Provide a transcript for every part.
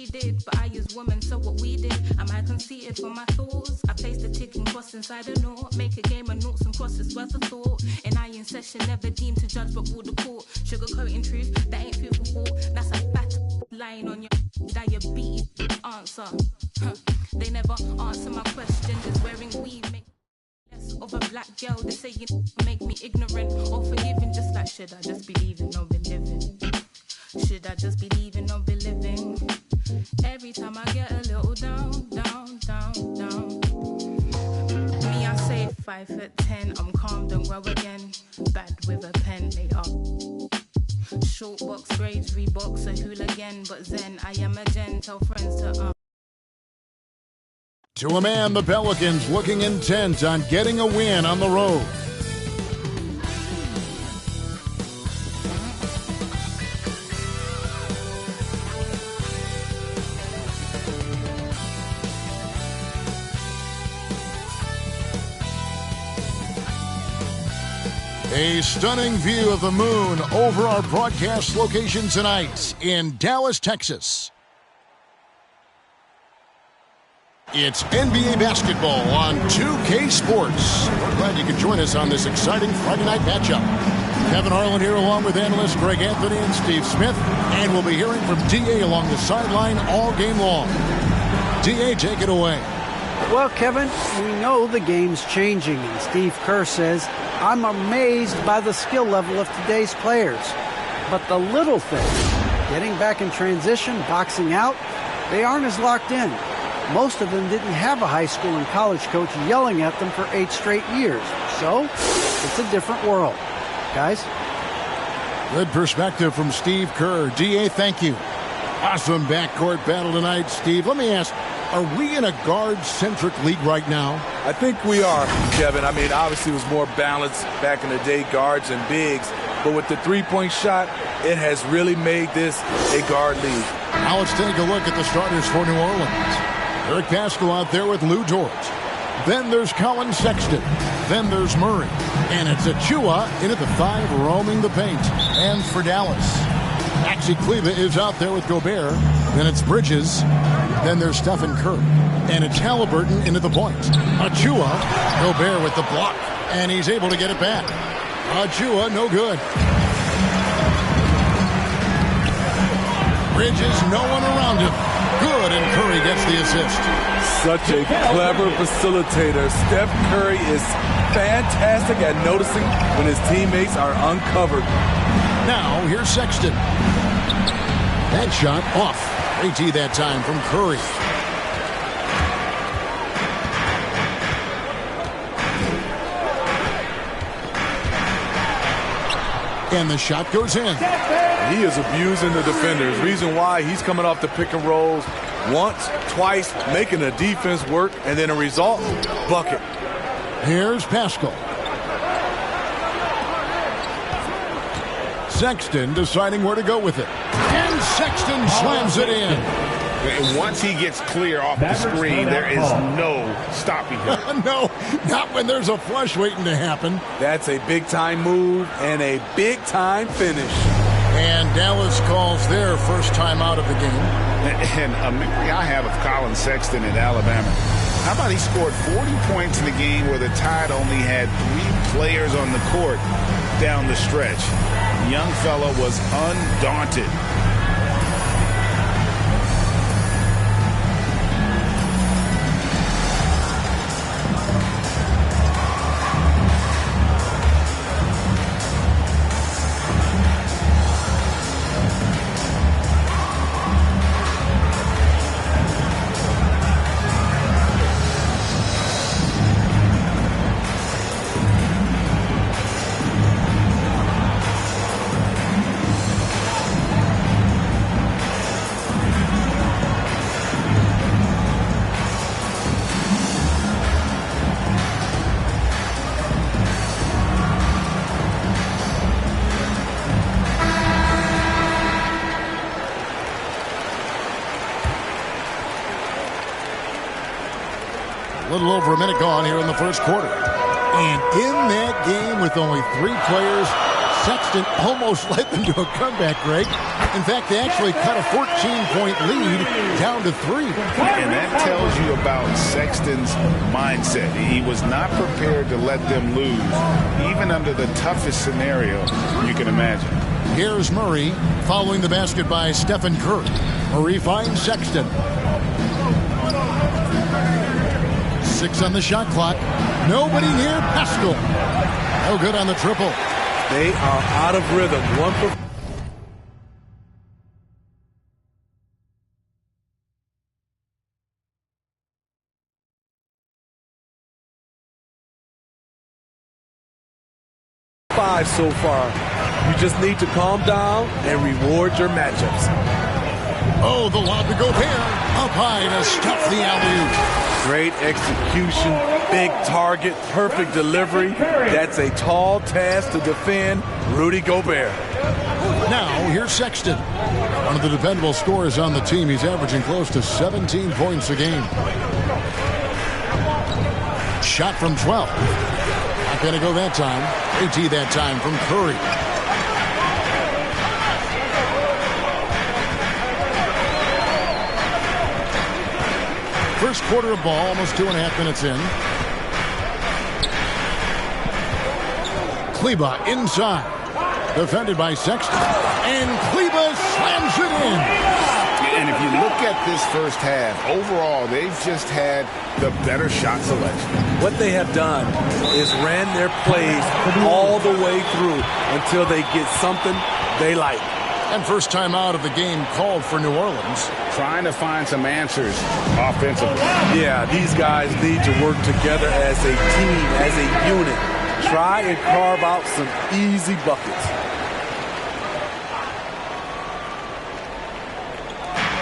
she did, but I use women, so what we did. Am I conceited for my thoughts? I placed a ticking cross inside a note. Make a game of noughts and crosses worth a thought. And I in session, never deemed to judge but rule the court. Sugarcoating truth, that ain't food for thought. That's a fat lying on your diabetes answer. They never answer my question. Just wearing weave make less of a black girl. They say you make me ignorant or forgiving. Just like, should I just be leaving or be living? Should I just be leaving or be living? Every time I get a little down, down, down, down. Me, I say 5'10", I'm calm, don't grow again. Bad with a pen, they are. Short box grades, Reeboks, a hooligan. But then I am a gen, tell friends to To a man, the Pelicans looking intent on getting a win on the road. A stunning view of the moon over our broadcast location tonight in Dallas, Texas. It's NBA basketball on 2K Sports. We're glad you could join us on this exciting Friday night matchup. Kevin Harlan here along with analysts Greg Anthony and Steve Smith. And we'll be hearing from D.A. along the sideline all game long. D.A., take it away. Well, Kevin, we know the game's changing, and Steve Kerr says, I'm amazed by the skill level of today's players. But the little things, getting back in transition, boxing out, they aren't as locked in. Most of them didn't have a high school and college coach yelling at them for 8 straight years. So, it's a different world. Guys? Good perspective from Steve Kerr. D.A., thank you. Awesome backcourt battle tonight, Steve. Let me ask, are we in a guard-centric league right now? I think we are, Kevin. I mean, obviously it was more balanced back in the day, guards and bigs. But with the three-point shot, it has really made this a guard league. Now let's take a look at the starters for New Orleans. Eric Pascal out there with Lou Dort. Then there's Colin Sexton. Then there's Murray. And it's Achua in at the 5 roaming the paint. And for Dallas, Maxi Kleber is out there with Gobert. Then it's Bridges. Then there's Stephen Curry. And it's Halliburton into the point. Achua, Gobert with the block. And he's able to get it back. Achua, no good. Bridges, no one around him. Good, and Curry gets the assist. Such a clever facilitator. Steph Curry is fantastic at noticing when his teammates are uncovered. Now, here's Sexton. That shot off. AT that time from Curry. And the shot goes in. He is abusing the defenders. Reason why he's coming off the pick and rolls once, twice, making the defense work, and then a result, bucket. Here's Pascal. Sexton deciding where to go with it. And Sexton slams it in. And once he gets clear off the screen, there is no stopping him. No, not when there's a flush waiting to happen. That's a big-time move and a big-time finish. And Dallas calls their first time out of the game. And a memory I have of Colin Sexton in Alabama. How about he scored 40 points in the game where the Tide only had 3 players on the court down the stretch. Young fella was undaunted. A little over a minute gone here in the first quarter. And in that game with only 3 players Sexton almost led them to a comeback, Greg. In fact, they actually cut a 14-point lead down to 3. And that tells you about Sexton's mindset. He was not prepared to let them lose, even under the toughest scenario you can imagine. Here's Murray following the basket by Stephen Curry. Murray finds Sexton. 6 on the shot clock. Nobody near Pascal. No good on the triple. They are out of rhythm. 1 for 5 so far. You just need to calm down and reward your matchups. Oh, the lob to Gobert. Up high to stuff the alley-oop. Great execution, big target, perfect delivery. That's a tall task to defend Rudy Gobert. Now, here's Sexton. One of the dependable scorers on the team. He's averaging close to 17 points a game. Shot from 12. Not going to go that time. AT that time from Curry. First quarter of ball, almost 2.5 minutes in. Kleba inside. Defended by Sexton. And Kleba slams it in. And if you look at this first half, overall, they've just had the better shot selection. What they have done is ran their plays all the way through until they get something they like. And first time out of the game called for New Orleans. Trying to find some answers offensively. Yeah, these guys need to work together as a team, as a unit. Try and carve out some easy buckets.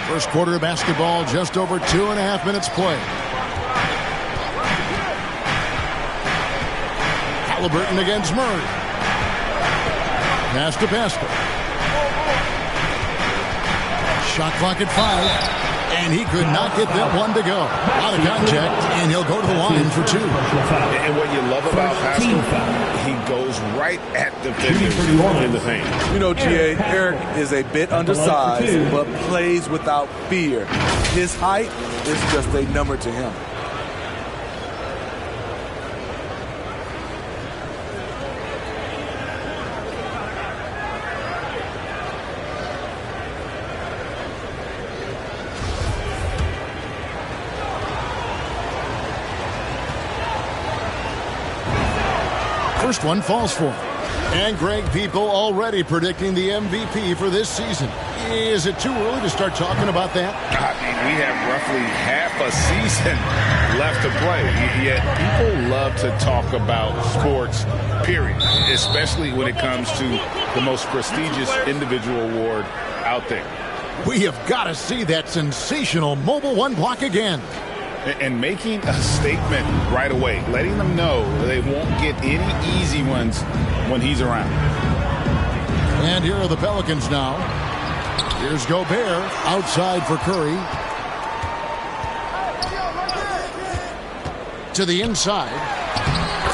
First quarter of basketball, just over 2.5 minutes play. Halliburton against Murray. Pass to Pascal. Shot clock at 5, and he could not get that one to go. Out of contact, and he'll go to the line for 2. And what you love about Pascal, he goes right at the finish in the paint. You know, G.A., Eric is a bit undersized, but plays without fear. His height is just a number to him. First one falls for him. And Greg, people already predicting the MVP for this season. Is it too early to start talking about that? I mean, we have roughly half a season left to play. Yet people love to talk about sports, period, especially when it comes to the most prestigious individual award out there. We have got to see that sensational mobile one block again. And making a statement right away, letting them know they won't get any easy ones when he's around. And here are the Pelicans now. Here's Gobert outside for Curry. To the inside.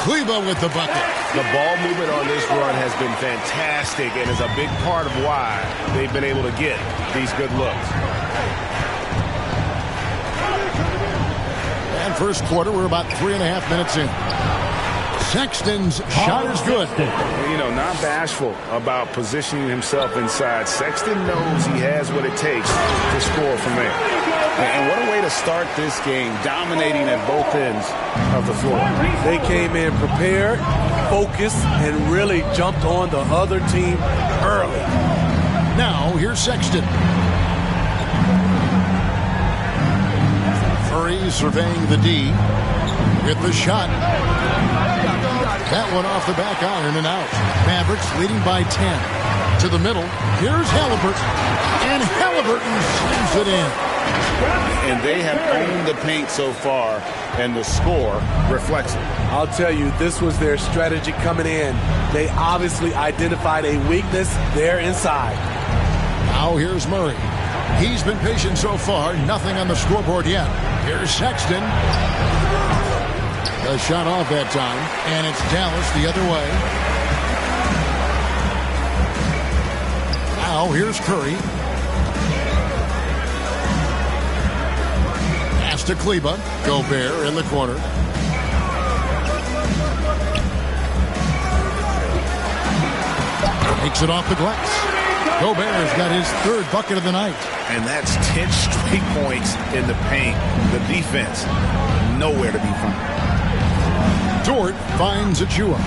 Kleba with the bucket. The ball movement on this run has been fantastic and is a big part of why they've been able to get these good looks. And first quarter, we're about 3.5 minutes in. Sexton's shot is good. You know, not bashful about positioning himself inside. Sexton knows he has what it takes to score from there. And what a way to start this game, dominating at both ends of the floor. They came in prepared, focused, and really jumped on the other team early. Now, here's Sexton. Murray surveying the D. Get the shot. That one off the back iron and out. Mavericks leading by 10. To the middle. Here's Halliburton. And Halliburton slams it in. And they have owned the paint so far, and the score reflects it. I'll tell you, this was their strategy coming in. They obviously identified a weakness there inside. Now here's Murray. He's been patient so far. Nothing on the scoreboard yet. Here's Sexton. A shot off that time, and it's Dallas the other way. Now here's Curry. Pass to Kleba. Gobert in the corner. Takes it off the glass. Gobert's got his third bucket of the night. And that's 10 straight points in the paint. The defense, nowhere to be found. Dort finds Achua.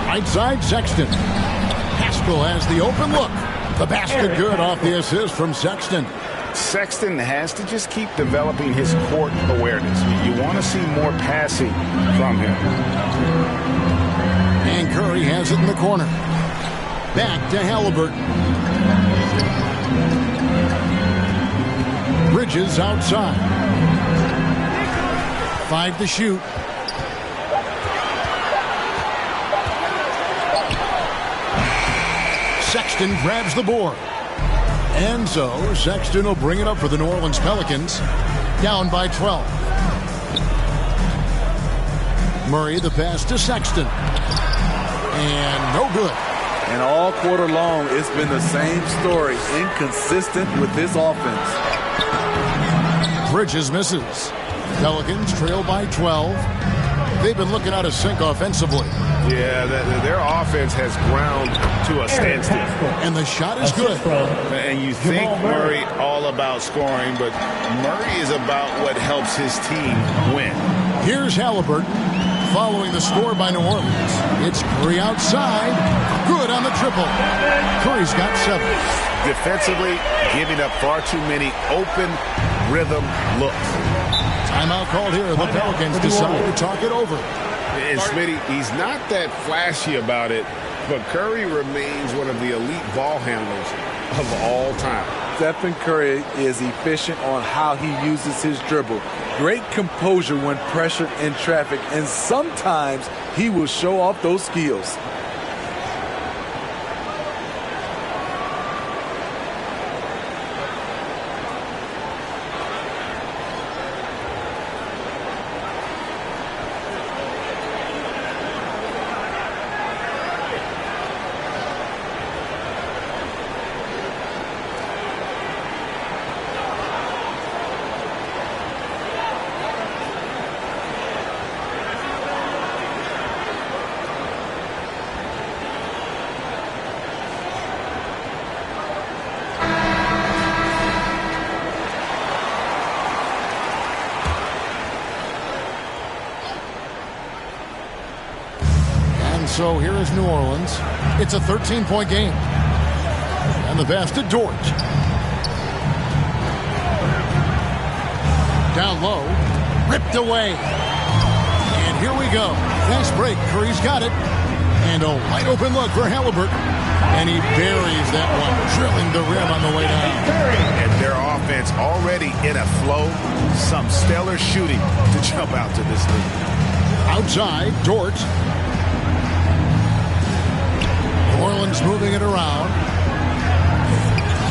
Right side, Sexton. Haskell has the open look. The basket good off the assist from Sexton. Sexton has to just keep developing his court awareness. You want to see more passing from him. And Curry has it in the corner. Back to Halliburton. Bridges outside. 5 to shoot. Sexton grabs the board. And so Sexton will bring it up for the New Orleans Pelicans. Down by 12. Murray the pass to Sexton. And no good. And all quarter long, it's been the same story. Inconsistent with this offense. Bridges misses. Pelicans trail by 12. They've been looking out of sync offensively. Yeah, their offense has ground to a standstill. And the shot is good. And you think Murray all about scoring, but Murray is about what helps his team win. Here's Halliburton following the score by New Orleans. It's Curry outside. Good on the triple. Curry's got 7. Defensively, giving up far too many open rhythm looks. Timeout called here. The Pelicans decide to talk it over. And Smitty, he's not that flashy about it, but Curry remains one of the elite ball handlers of all time. Stephen Curry is efficient on how he uses his dribble. Great composure when pressured in traffic, and sometimes he will show off those skills. So here is New Orleans. It's a 13-point game. And the pass to Dort. Down low. Ripped away. And here we go. Nice break. Curry's got it. And a wide open look for Halliburton. And he buries that one, drilling the rim on the way down. And their offense already in a flow. Some stellar shooting to jump out to this league. Outside, Dort. New Orleans moving it around.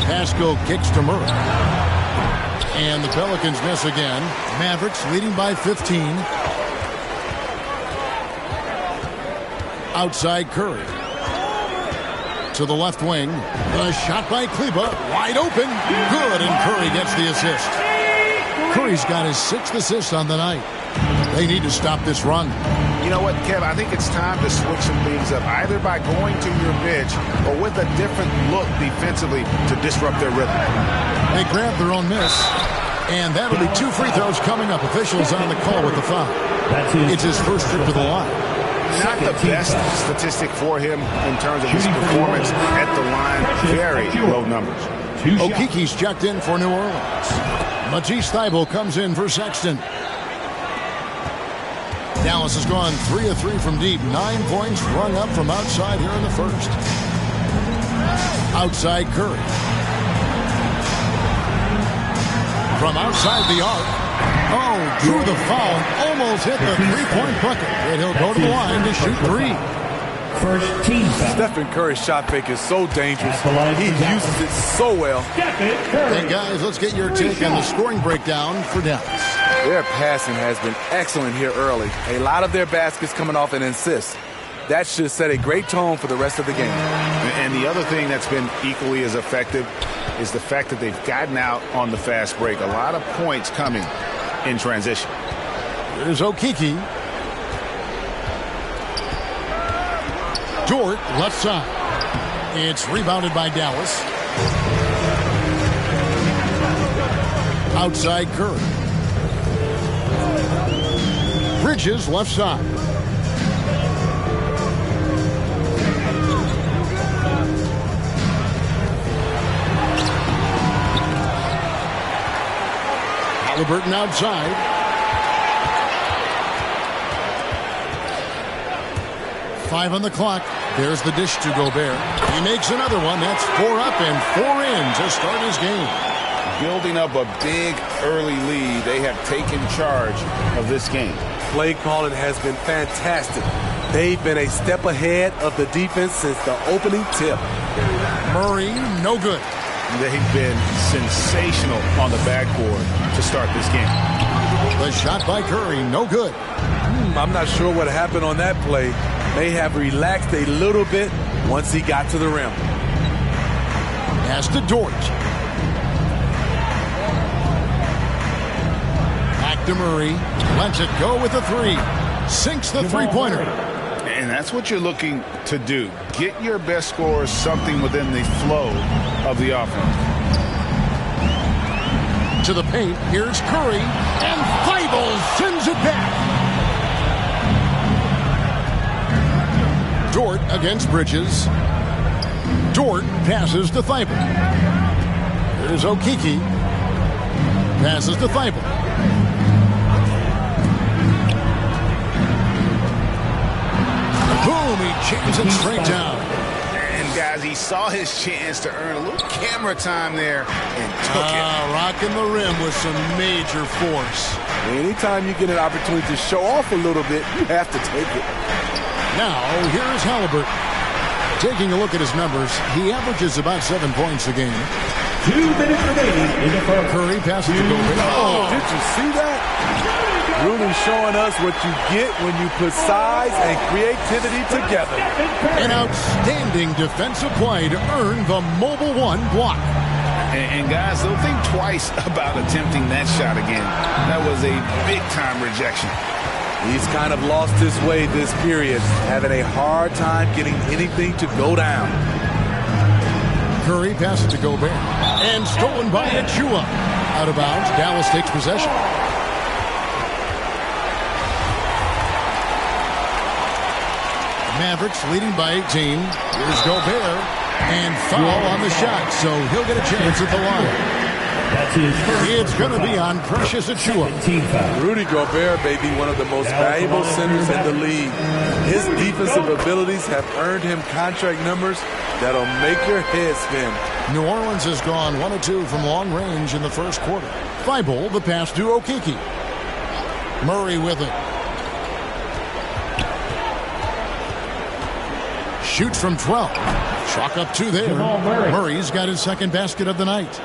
Pascal kicks to Murray. And the Pelicans miss again. Mavericks leading by 15. Outside Curry. To the left wing. A shot by Kleba. Wide open. Good, and Curry gets the assist. Curry's got his 6th assist on the night. They need to stop this run. You know what, Kev? I think it's time to switch some things up, either by going to your bench or with a different look defensively to disrupt their rhythm. They grab their own miss, and that'll be 2 free throws coming up. Officials on the call with the foul. It's his first trip to the line. Not the best statistic for him in terms of his performance at the line. Very low numbers. Okiki's checked in for New Orleans. Matisse Thybulle comes in for Sexton. Dallas has gone 3 of 3 from deep. 9 points rung up from outside here in the first. Outside Curry. From outside the arc. Oh, drew the foul. Almost hit the 3-point bucket. And he'll go to the line to shoot 3. First team foul. Stephen Curry's shot fake is so dangerous. He uses it so well. Hey, guys, let's get your take on the scoring breakdown for Dallas. Their passing has been excellent here early. A lot of their baskets coming off an assist. That should set a great tone for the rest of the game. And the other thing that's been equally as effective is the fact that they've gotten out on the fast break. A lot of points coming in transition. Here's Okeke. Dort, left side. It's rebounded by Dallas. Outside Curry. Bridges, left side. Halliburton outside. Five on the clock. There's the dish to Gobert. He makes another one. That's 4 up and 4 in to start his game. Building up a big early lead, they have taken charge of this game. Play calling has been fantastic. They've been a step ahead of the defense since the opening tip. Murray, no good. They've been sensational on the backboard to start this game. The shot by Curry, no good. I'm not sure what happened on that play. May have relaxed a little bit once he got to the rim. Pass to Dort. Back to Murray. Lets it go with the three. Sinks the three-pointer. And that's what you're looking to do. Get your best scorers something within the flow of the offense. To the paint. Here's Curry. And Thibault sends it back. Dort against Bridges. Dort passes to Thibault. Here's Okeke. Passes to Thibault. Boom, he jams it straight down. And guys, he saw his chance to earn a little camera time there and took it. Rocking the rim with some major force. Anytime you get an opportunity to show off a little bit, you have to take it. Now, here's Halliburton. Taking a look at his numbers, he averages about 7 points a game. 2 minutes remaining in the first. Curry passes to Gobert. Oh, did you see that? Really showing us what you get when you put size and creativity together. An outstanding defensive play to earn the Mobile One block. And guys, don't think twice about attempting that shot again. That was a big-time rejection. He's kind of lost his way this period, having a hard time getting anything to go down. Curry passes to Gobert. And stolen by Achua. Out of bounds, Dallas takes possession. Mavericks leading by 18. Here's Gobert. And foul on the shot, so he'll get a chance at the line. That's his first. It's going to be on Precious Achua. Rudy Gobert may be one of the most valuable centers in the league. His defensive abilities have earned him contract numbers that'll make your head spin. New Orleans has gone 1 of 2 from long range in the first quarter. Thibault, the pass to Okeke. Murray with it. Shoots from 12. Chalk up 2 there. Murray's got his second basket of the night.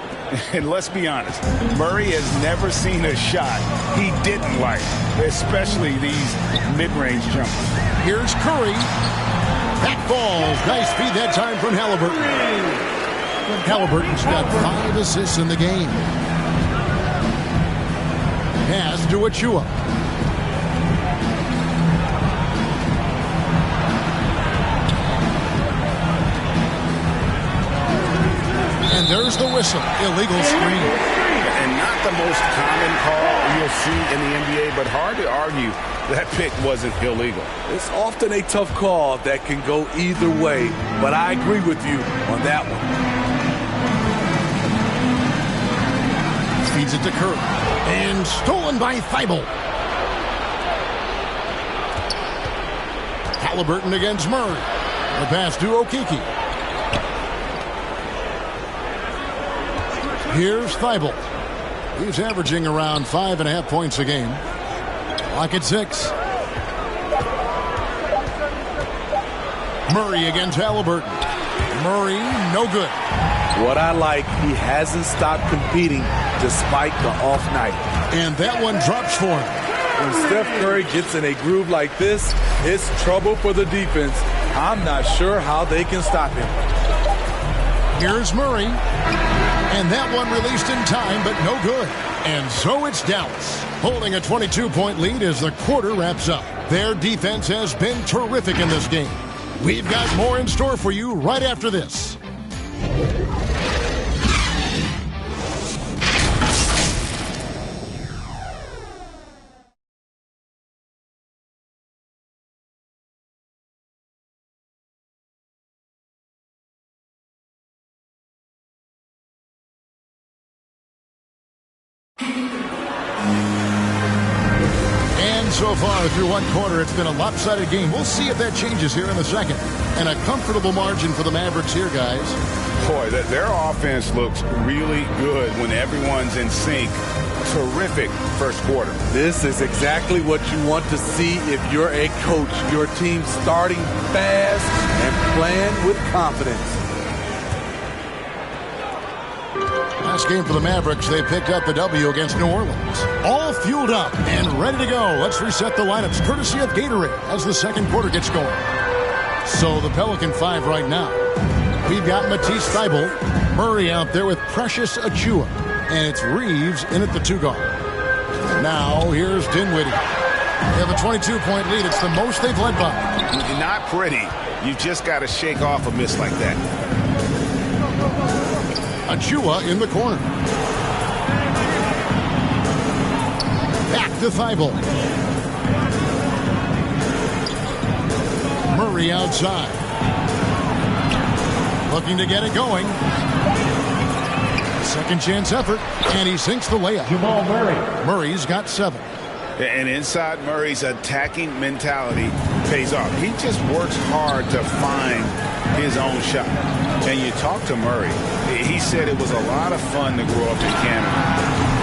And let's be honest, Murray has never seen a shot he didn't like, especially these mid-range jumpers. Here's Curry. Back balls. Nice feed that time from Halliburton. Halliburton's got 5 assists in the game. Pass to Achua. And there's the whistle. Illegal screen. And not the most common call you'll see in the NBA, but hard to argue that pick wasn't illegal. It's often a tough call that can go either way, but I agree with you on that one. Feeds it to Curry. And stolen by Thibault. Halliburton against Murray. The pass to Okeke. Here's Thibault. He's averaging around 5.5 points a game. Clock at 6. Murray against Halliburton. Murray, no good. What I like, he hasn't stopped competing despite the off night. And that one drops for him. When Steph Curry gets in a groove like this, it's trouble for the defense. I'm not sure how they can stop him. Here's Murray. And that one released in time, but no good. And so it's Dallas, holding a 22-point lead as the quarter wraps up. Their defense has been terrific in this game. We've got more in store for you right after this. And so far through one quarter, it's been a lopsided game. We'll see if that changes here in the second. And a comfortable margin for the Mavericks here, guys. Boy, their offense looks really good when everyone's in sync. Terrific first quarter. This is exactly what you want to see if you're a coach. Your team starting fast and playing with confidence. Last game for the Mavericks, they picked up the W against New Orleans. All fueled up and ready to go. Let's reset the lineups courtesy of Gatorade as the second quarter gets going. So the Pelican 5 right now. We've got Matisse Thybulle, Murray out there with Precious Achiuwa, and it's Reeves in at the 2 guard. Now here's Dinwiddie. They have a 22-point lead. It's the most they've led by. Not pretty. You just got to shake off a miss like that. Achiuwa in the corner. Back to Thybulle. Murray outside. Looking to get it going. Second chance effort, and he sinks the layup. Jamal Murray. Murray's got 7. And inside Murray's attacking mentality pays off. He just works hard to find his own shot. And you talk to Murray, he said it was a lot of fun to grow up in Canada.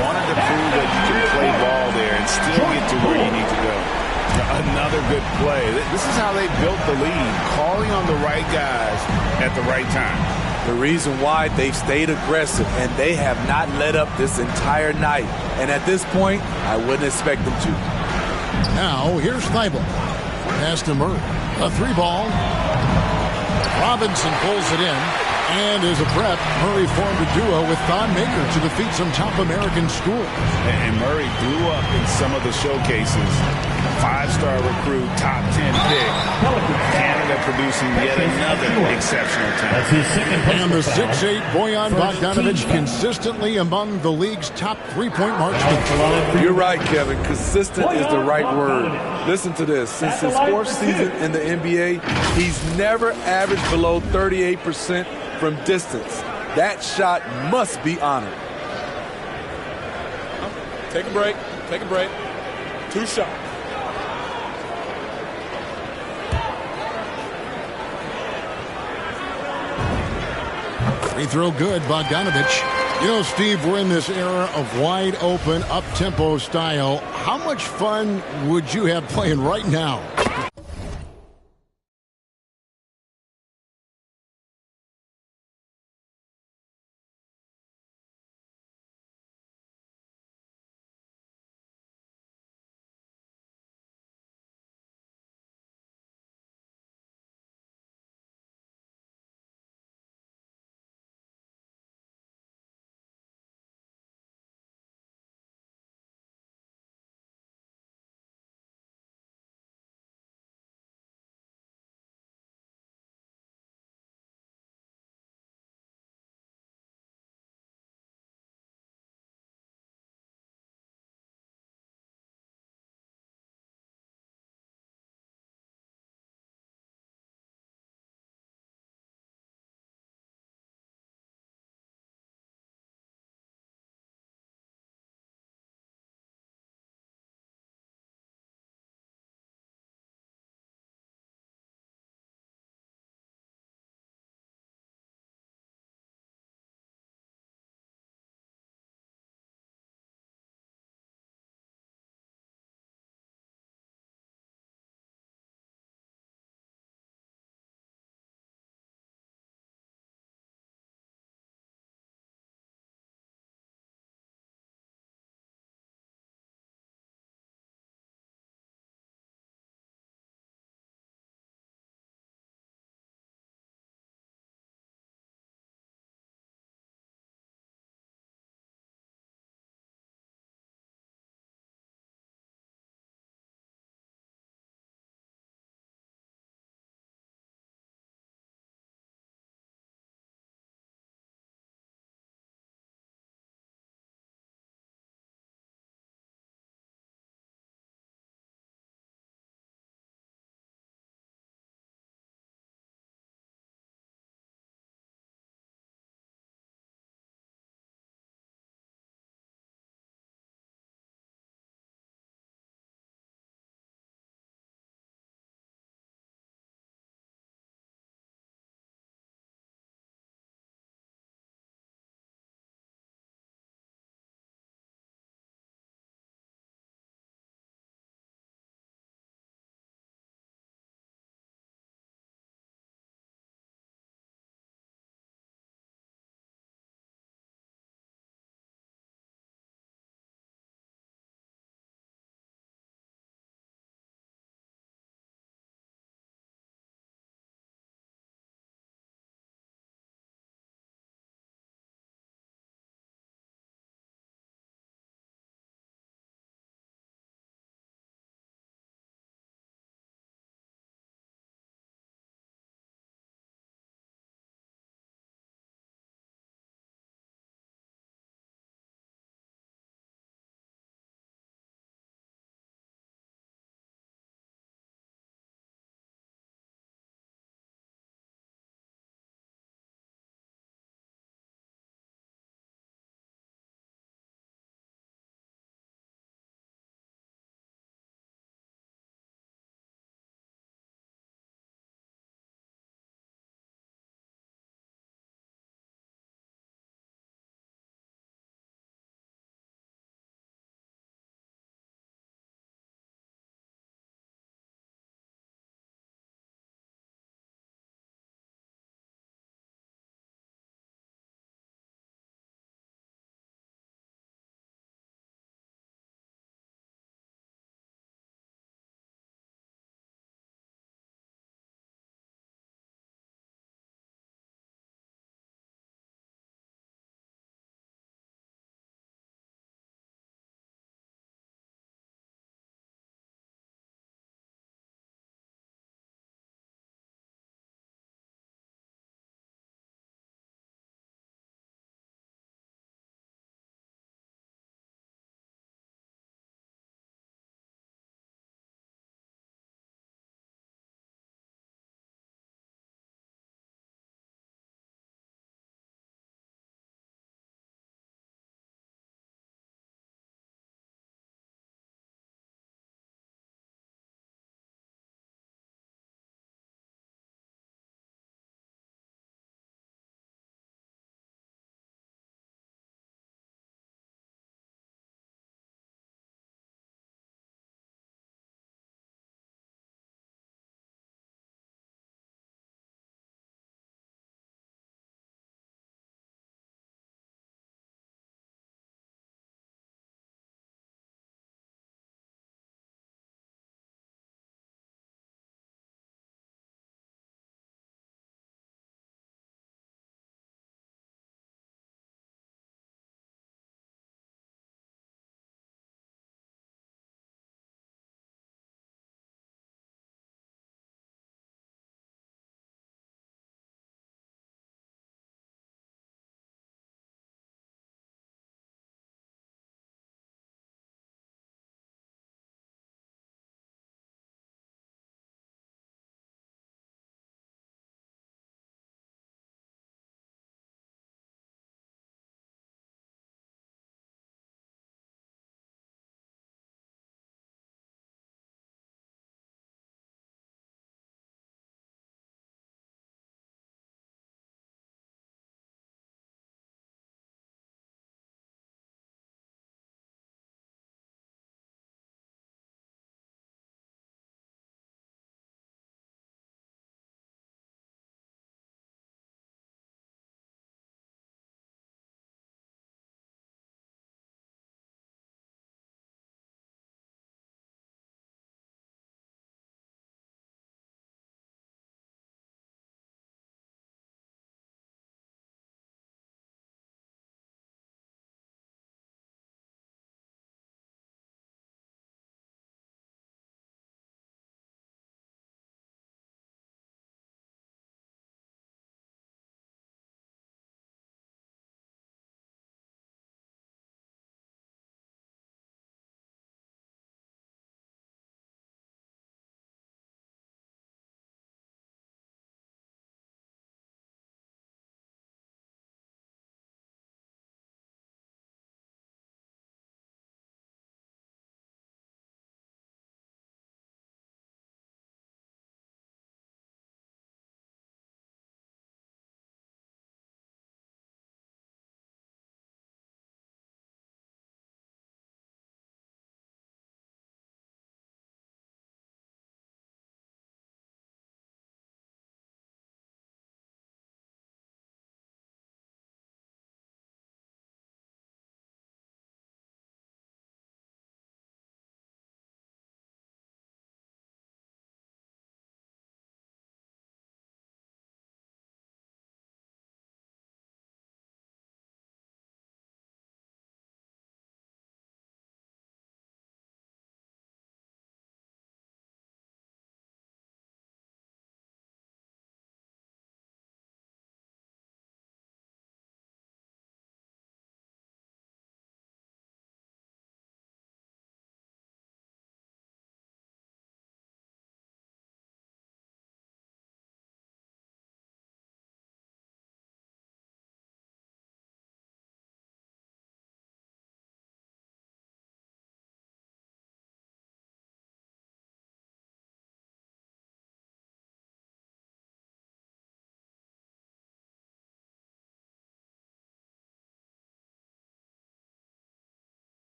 Wanted to prove that you can play ball there and still get to where you need to go. Another good play. This is how they built the lead, calling on the right guys at the right time. The reason why they've stayed aggressive and they have not let up this entire night. And at this point, I wouldn't expect them to. Now, here's Thybulle. Pass to Murray. A 3-ball. Robinson pulls it in. And as a prep, Murray formed a duo with Thon Maker to defeat some top American schools. And Murray blew up in some of the showcases. 5-star recruit, top 10 pick. Canada producing yet another exceptional talent. That's his second And the personal foul. 6'8 Bojan Bogdanovic consistently among the league's top 3-point marksmen. You're right, Kevin. Consistent is the right word. Listen to this. Since his 4th season in the NBA, he's never averaged below 38% from distance. That shot must be honored. Take a break. Take a break. 2 shots. Free throw good, Bogdanovic. You know, Steve, we're in this era of wide open, up-tempo style. How much fun would you have playing right now?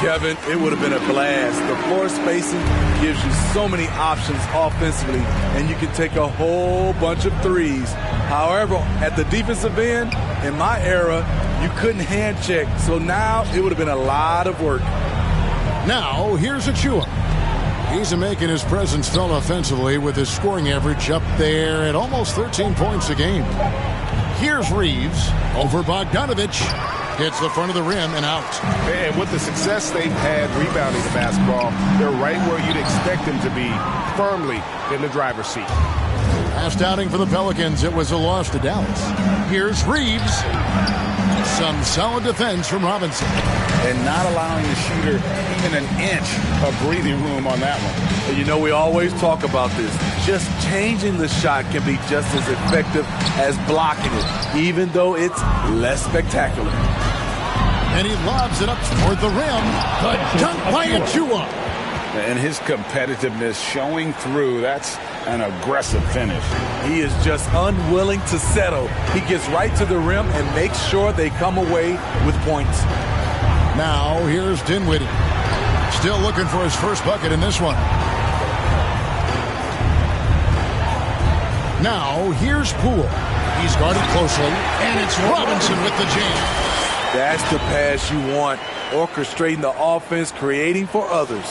Kevin, it would have been a blast. The floor spacing gives you so many options offensively, and you can take a whole bunch of threes. However, at the defensive end, in my era, you couldn't hand check. So now it would have been a lot of work. Now, here's Achua. He's making his presence felt offensively with his scoring average up there at almost 13 points a game. Here's Reeves over Bogdanovich. Hits the front of the rim and out. And with the success they've had rebounding the basketball, they're right where you'd expect them to be, firmly in the driver's seat. Last outing for the Pelicans, it was a loss to Dallas. Here's Reeves. Some solid defense from Robinson. And not allowing the shooter even an inch of breathing room on that one. And you know, we always talk about this. Just changing the shot can be just as effective as blocking it, even though it's less spectacular. And he lobs it up toward the rim. The dunk by Achua. And his competitiveness showing through. That's an aggressive finish. He is just unwilling to settle. He gets right to the rim and makes sure they come away with points. Now here's Dinwiddie. Still looking for his first bucket in this one. Now here's Poole. He's guarded closely, and it's Robinson with the jam. That's the pass you want. Orchestrating the offense, creating for others.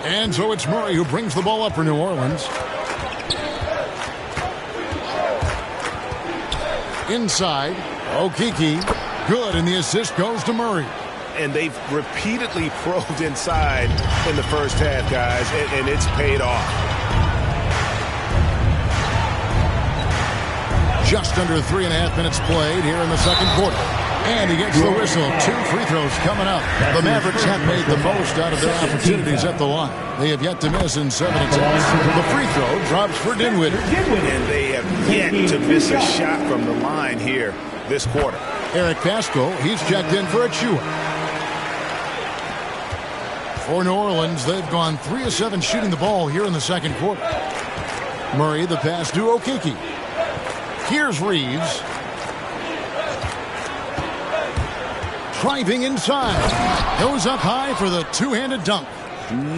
And so it's Murray who brings the ball up for New Orleans. Inside, Okeke. Good, and the assist goes to Murray. And they've repeatedly probed inside in the first half, guys, and it's paid off. Just under 3.5 minutes played here in the second quarter. And he gets the whistle. 2 free throws coming up. The Mavericks have made the most out of their opportunities at the line. They have yet to miss in 7 attempts. The free throw drops for Dinwiddie. And they have yet to miss a shot from the line here this quarter. Eric Pascal, he's checked in for Achua. For New Orleans, they've gone 3 of 7 shooting the ball here in the second quarter. Murray, the pass to Okeke. Here's Reeves. Driving inside. Goes up high for the two-handed dunk.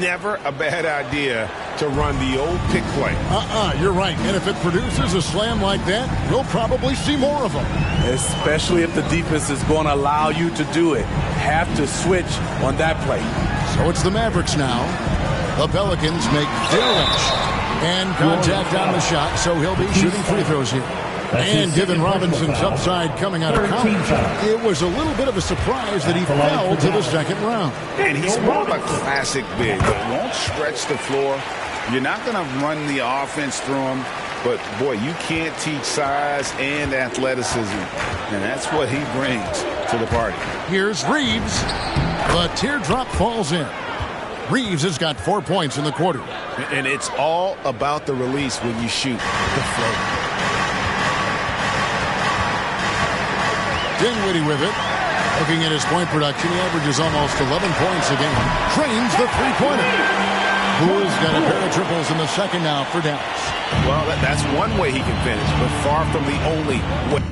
Never a bad idea to run the old pick play. You're right. And if it produces a slam like that, we'll probably see more of them. Especially if the defense is going to allow you to do it. Have to switch on that play. So it's the Mavericks now. The Pelicans make their rush. And contact on the shot, so he'll be shooting free throws here. And given Robinson's upside coming out of college, it was a little bit of a surprise that he fell to the second round. And he's more of a classic big, but won't stretch the floor. You're not going to run the offense through him, but, boy, you can't teach size and athleticism, and that's what he brings to the party. Here's Reeves. The teardrop falls in. Reeves has got 4 points in the quarter. And it's all about the release when you shoot the float. Dinwiddie with it. Looking at his point production, he averages almost 11 points a game. Trains the three-pointer. Poole's got a pair of triples in the second now for Dallas. Well, that's one way he can finish, but far from the only way.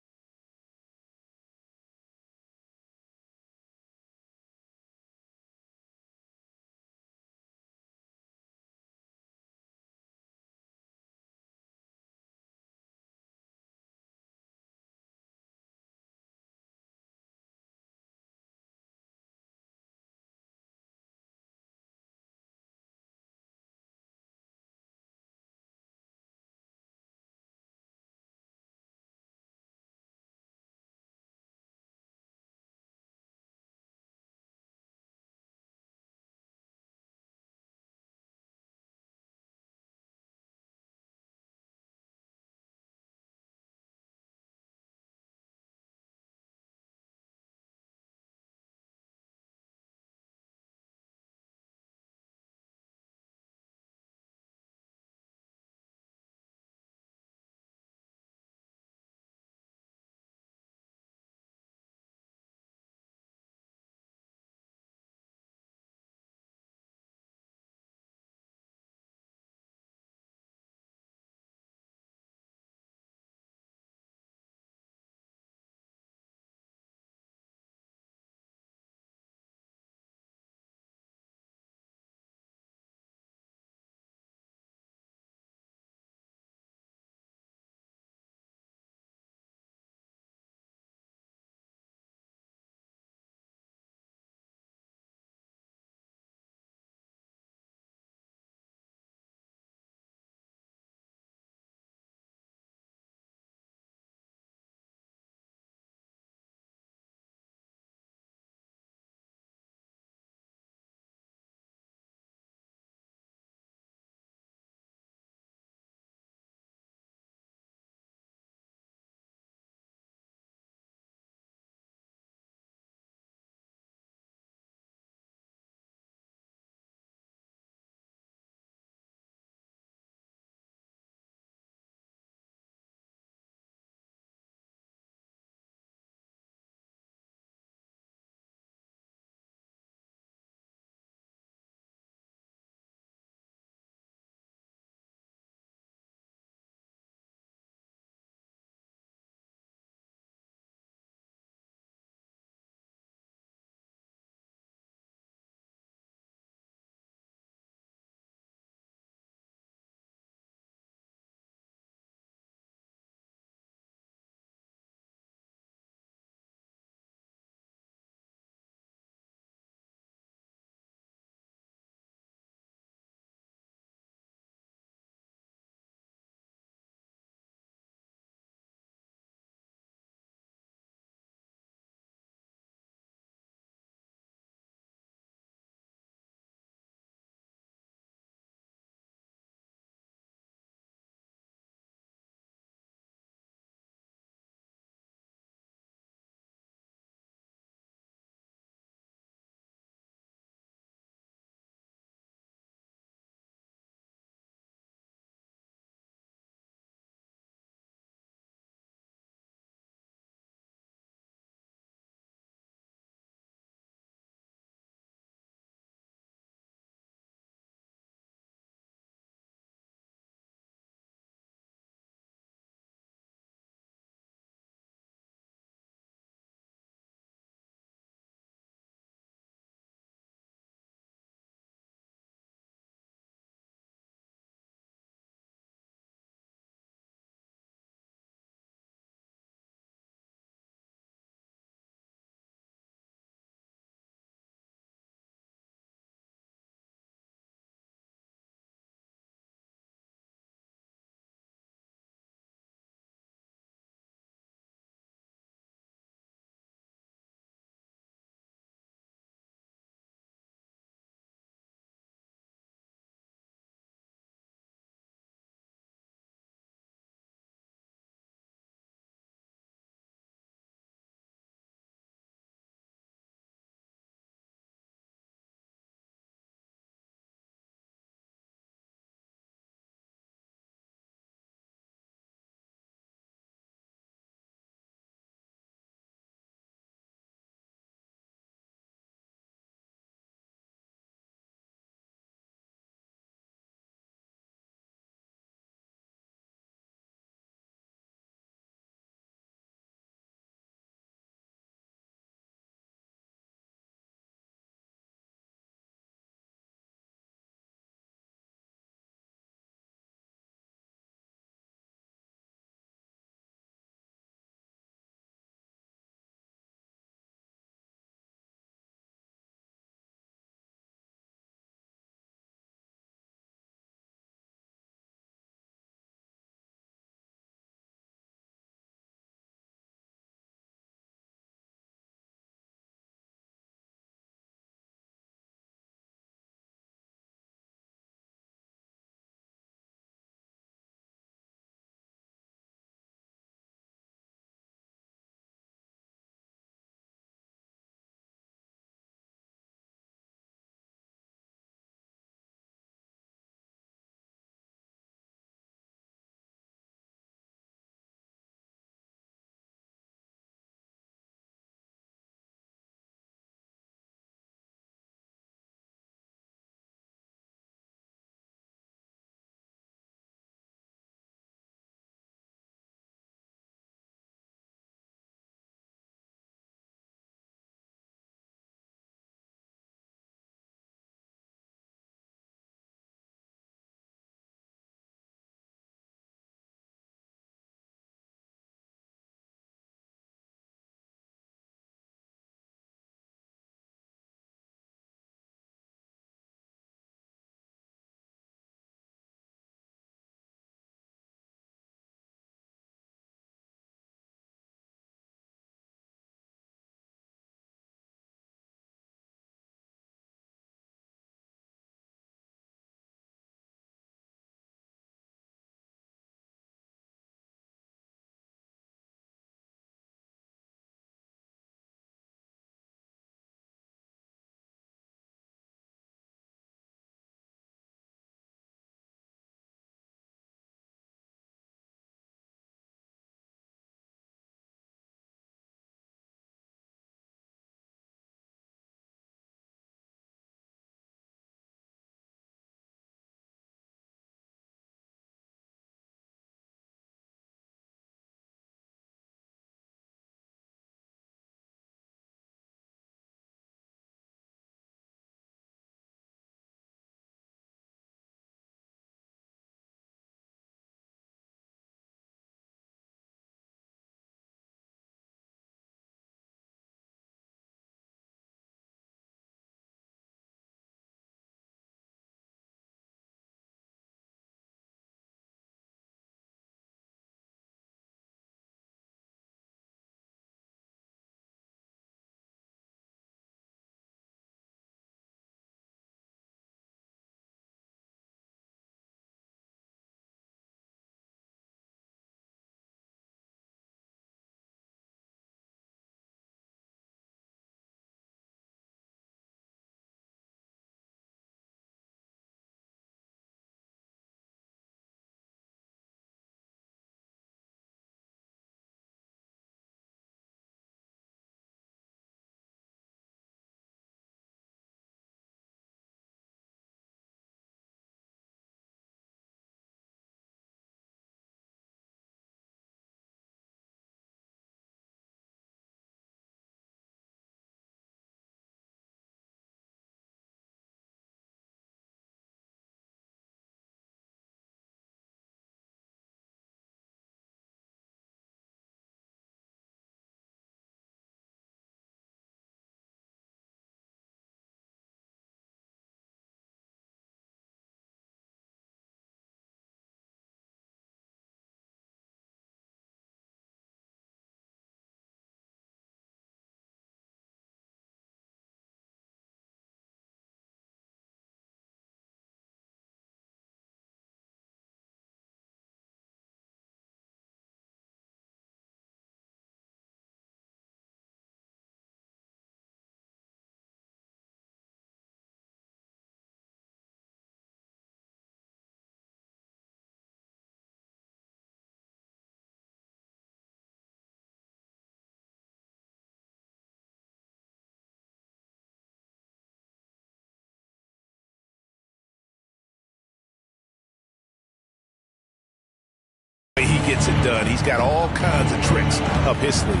gets it done. He's got all kinds of tricks up his sleeve.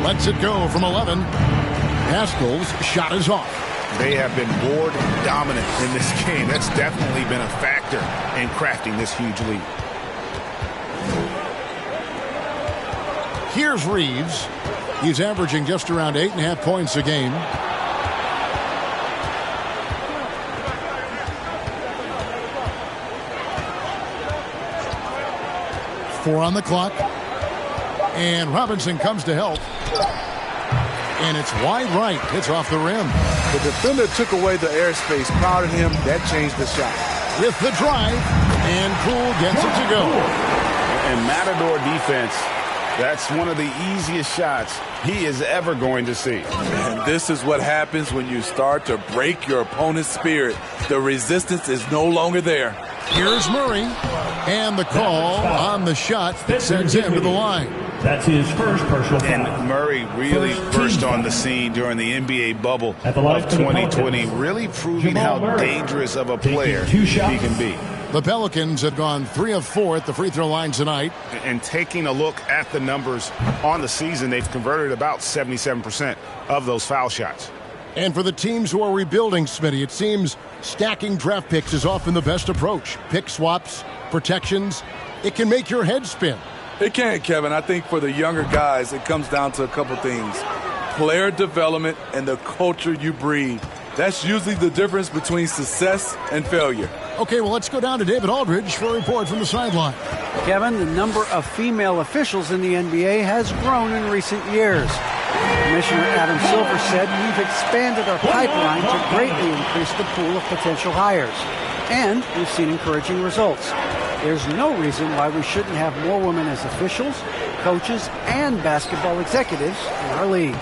Lets it go from 11. Pascal's shot is off. They have been board dominant in this game. That's definitely been a factor in crafting this huge lead. Here's Reeves. He's averaging just around 8.5 points a game. Four on the clock. And Robinson comes to help. And it's wide right. It's off the rim. The defender took away the airspace, crowded him. That changed the shot. With the drive. And Poole gets it to go. And Matador defense, that's one of the easiest shots he is ever going to see. And this is what happens when you start to break your opponent's spirit. The resistance is no longer there. Here's Murray. And the call on the shot that sends him to the line. That's his first personal foul. And Murray really burst on the scene during the NBA bubble of 2020, really proving how dangerous of a player he can be. The Pelicans have gone 3 of 4 at the free throw line tonight. And taking a look at the numbers on the season, they've converted about 77% of those foul shots. And for the teams who are rebuilding, Smitty, it seems stacking draft picks is often the best approach. Pick swaps, protections, it can make your head spin. It can, Kevin. I think for the younger guys, it comes down to a couple things. Player development and the culture you breed. That's usually the difference between success and failure. Okay, well, let's go down to David Aldridge for a report from the sideline. Kevin, the number of female officials in the NBA has grown in recent years. Commissioner Adam Silver said, "We've expanded our pipeline to greatly increase the pool of potential hires. And we've seen encouraging results. There's no reason why we shouldn't have more women as officials, coaches, and basketball executives in our league."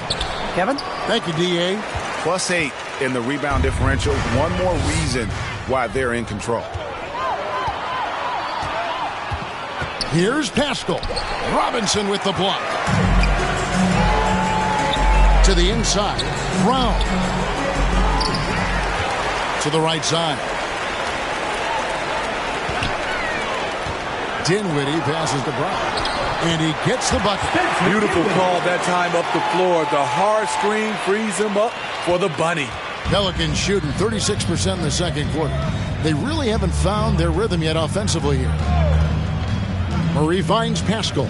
Kevin? Thank you, D.A. +8 in the rebound differential. One more reason why they're in control. Here's Pascal. Robinson with the block. To the inside. Brown. To the right side. Dinwiddie passes to Brown. And he gets the bucket. Beautiful call that time up the floor. The hard screen frees him up for the bunny. Pelicans shooting 36% in the second quarter. They really haven't found their rhythm yet offensively here. Murray finds Pascal.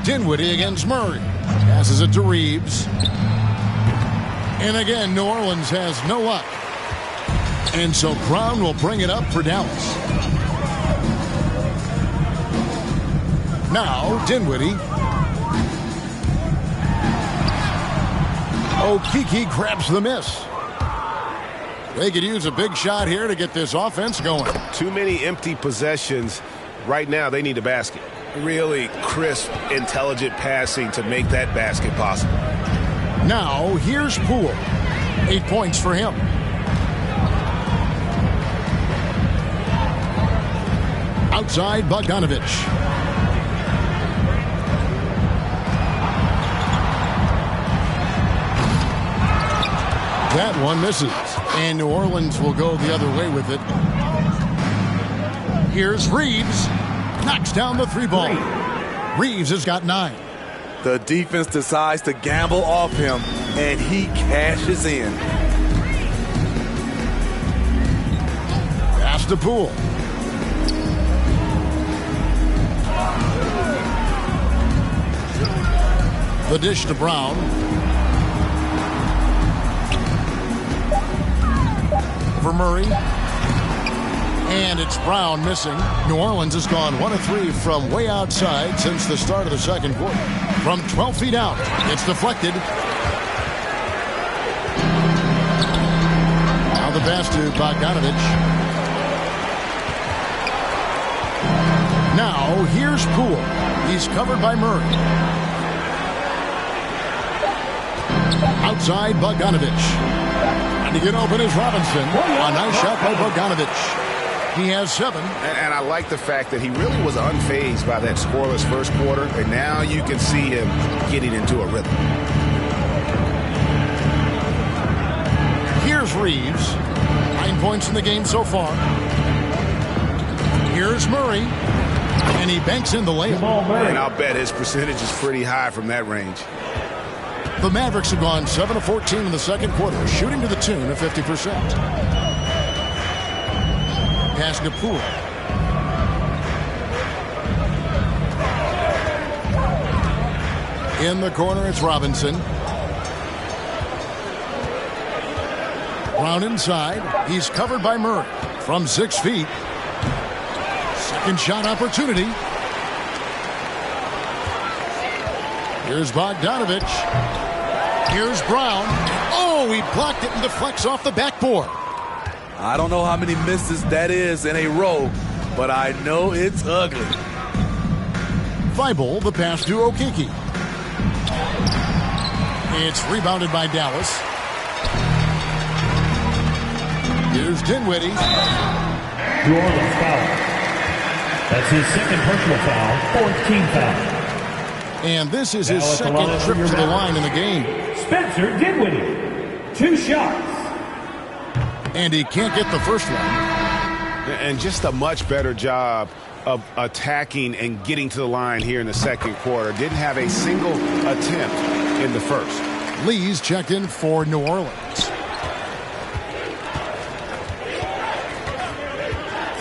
Dinwiddie against Murray. Passes it to Reeves. And again, New Orleans has no luck. And so Brown will bring it up for Dallas. Now, Dinwiddie. Okeke grabs the miss. They could use a big shot here to get this offense going. Too many empty possessions. Right now, they need a basket. Really crisp, intelligent passing to make that basket possible. Now, here's Poole. 8 points for him. Outside, Bogdanovich. That one misses. And New Orleans will go the other way with it. Here's Reeves. Knocks down the three ball. Reeves has got 9. The defense decides to gamble off him, and he cashes in. Pass to Poole. The dish to Brown. For Murray. And it's Brown missing. New Orleans has gone 1 of 3 from way outside since the start of the second quarter. From 12 feet out, it's deflected. Now the pass to Bogdanovich. Now here's Poole. He's covered by Murray. Outside Bogdanovich. And to get open is Robinson. A nice shot by Bogdanovich. He has 7. And I like the fact that he really was unfazed by that scoreless first quarter, and now you can see him getting into a rhythm. Here's Reeves. 9 points in the game so far. Here's Murray. And he banks in the layup. And I'll bet his percentage is pretty high from that range. The Mavericks have gone 7 of 14 in the second quarter, shooting to the tune of 50%. Pass to Poole. In the corner, it's Robinson. Brown inside. He's covered by Murray from 6 feet. Second shot opportunity. Here's Bogdanovich. Here's Brown. Oh, he blocked it and deflects off the backboard. I don't know how many misses that is in a row, but I know it's ugly. Thibault, the pass to Okeke. It's rebounded by Dallas. Here's Dinwiddie. New Orleans foul. That's his second personal foul, fourth team foul. And this is his second trip to the line in the game. Spencer Dinwiddie, 2 shots. And he can't get the first one. And just a much better job of attacking and getting to the line here in the second quarter. Didn't have a single attempt in the first. Lee's checked in for New Orleans.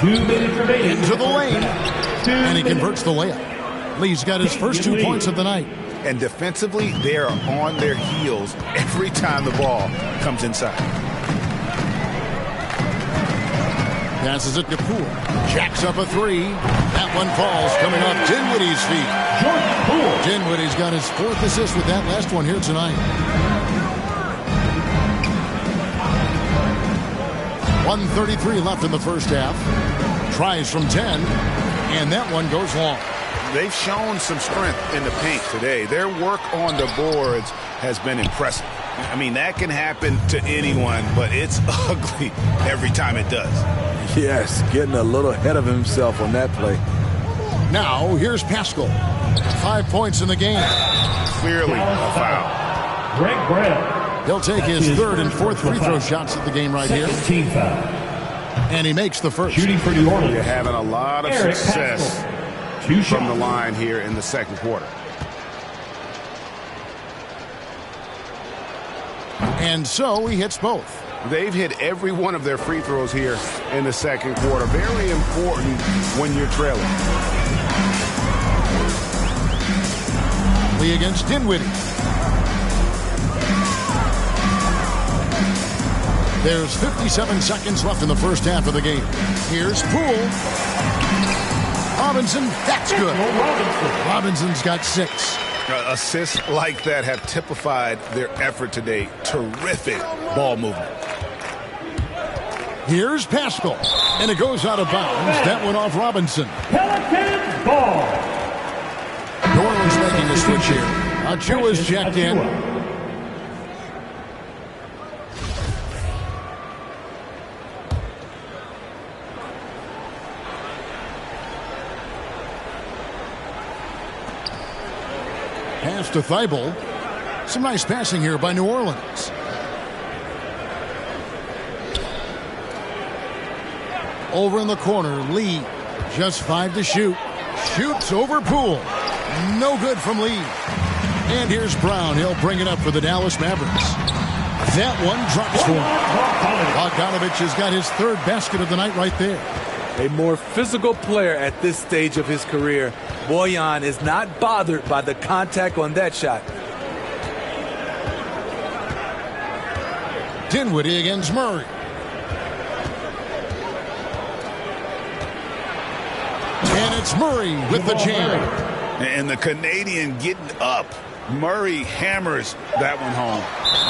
2 minutes remaining. Into the lane. And he converts the layup. Lee's got his first 2 points of the night. And defensively, they are on their heels every time the ball comes inside. Passes it to Poole. Jacks up a 3. That one falls, coming off Dinwiddie's feet. Dinwiddie's got his 4th assist with that last one here tonight. 1:33 left in the first half. Tries from 10, and that one goes long. They've shown some strength in the paint today. Their work on the boards has been impressive. I mean, that can happen to anyone, but it's ugly every time it does. Yes, getting a little ahead of himself on that play. Now, here's Pascal. 5 points in the game. Clearly a foul. Greg Brown. He'll take his 3rd and 4th free throw shots at the game right here. Team foul. And he makes the first. Shooting for New Orleans. You're having a lot of success from the line here in the second quarter. And so he hits both. They've hit every one of their free throws here in the second quarter. Very important when you're trailing. Lee against Dinwiddie. There's 57 seconds left in the first half of the game. Here's Poole. Robinson, that's good. Robinson's got 6. Assists like that have typified their effort today. Terrific ball movement. Here's Pascal, and it goes out of bounds. That went off Robinson. Pelicans ball. New Orleans making the switch here. Achua's checked in. Pass to Thibault. Some nice passing here by New Orleans. Over in the corner, Lee. Just 5 to shoot. Shoots over Poole. No good from Lee. And here's Brown. He'll bring it up for the Dallas Mavericks. That one drops for him. Bogdanovich has got his 3rd basket of the night right there. A more physical player at this stage of his career. Bojan is not bothered by the contact on that shot. Dinwiddie against Murray. And it's Murray with the jam. And the Canadian getting up. Murray hammers that one home.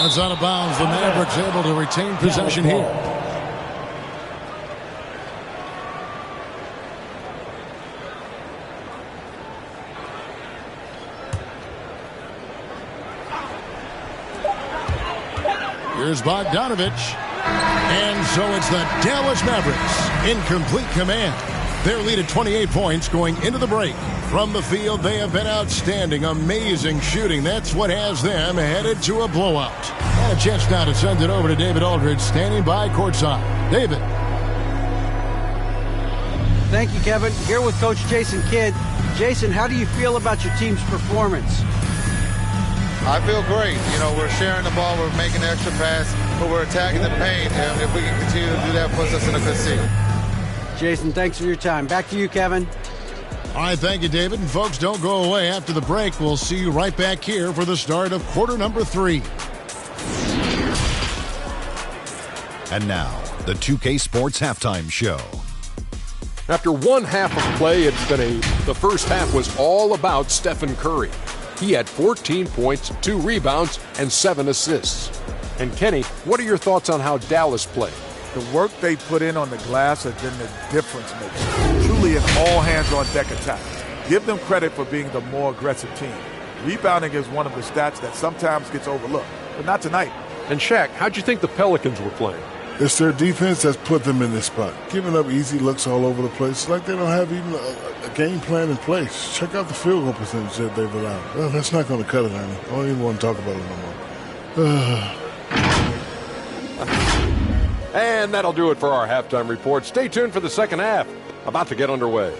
That's out of bounds. The Mavericks able to retain possession here. Here's Bogdanovich. And so it's the Dallas Mavericks in complete command. Their lead at 28 points going into the break. From the field, they have been outstanding. Amazing shooting. That's what has them headed to a blowout. And a chance now to send it over to David Aldridge, standing by courtside. David. Thank you, Kevin. Here with Coach Jason Kidd. Jason, how do you feel about your team's performance? I feel great. You know, we're sharing the ball, we're making the extra pass, but we're attacking the paint, and if we can continue to do that, puts us in a good seat. Jason, thanks for your time. Back to you, Kevin. All right, thank you, David. And folks, don't go away. After the break, we'll see you right back here for the start of quarter number 3. And now, the 2K Sports Halftime Show. After one half of play, the first half was all about Stephen Curry. He had 14 points, 2 rebounds, and 7 assists. And Kenny, what are your thoughts on how Dallas played? The work they put in on the glass has been the difference maker. Truly an all-hands-on-deck attack. Give them credit for being the more aggressive team. Rebounding is one of the stats that sometimes gets overlooked, but not tonight. And Shaq, how'd you think the Pelicans were playing? It's their defense that's put them in this spot. Giving up easy looks all over the place. It's like they don't have even a game plan in place. Check out the field goal percentage that they've allowed. Well, that's not going to cut it, honey. I don't even want to talk about it no more. And that'll do it for our halftime report. Stay tuned for the second half. About to get underway.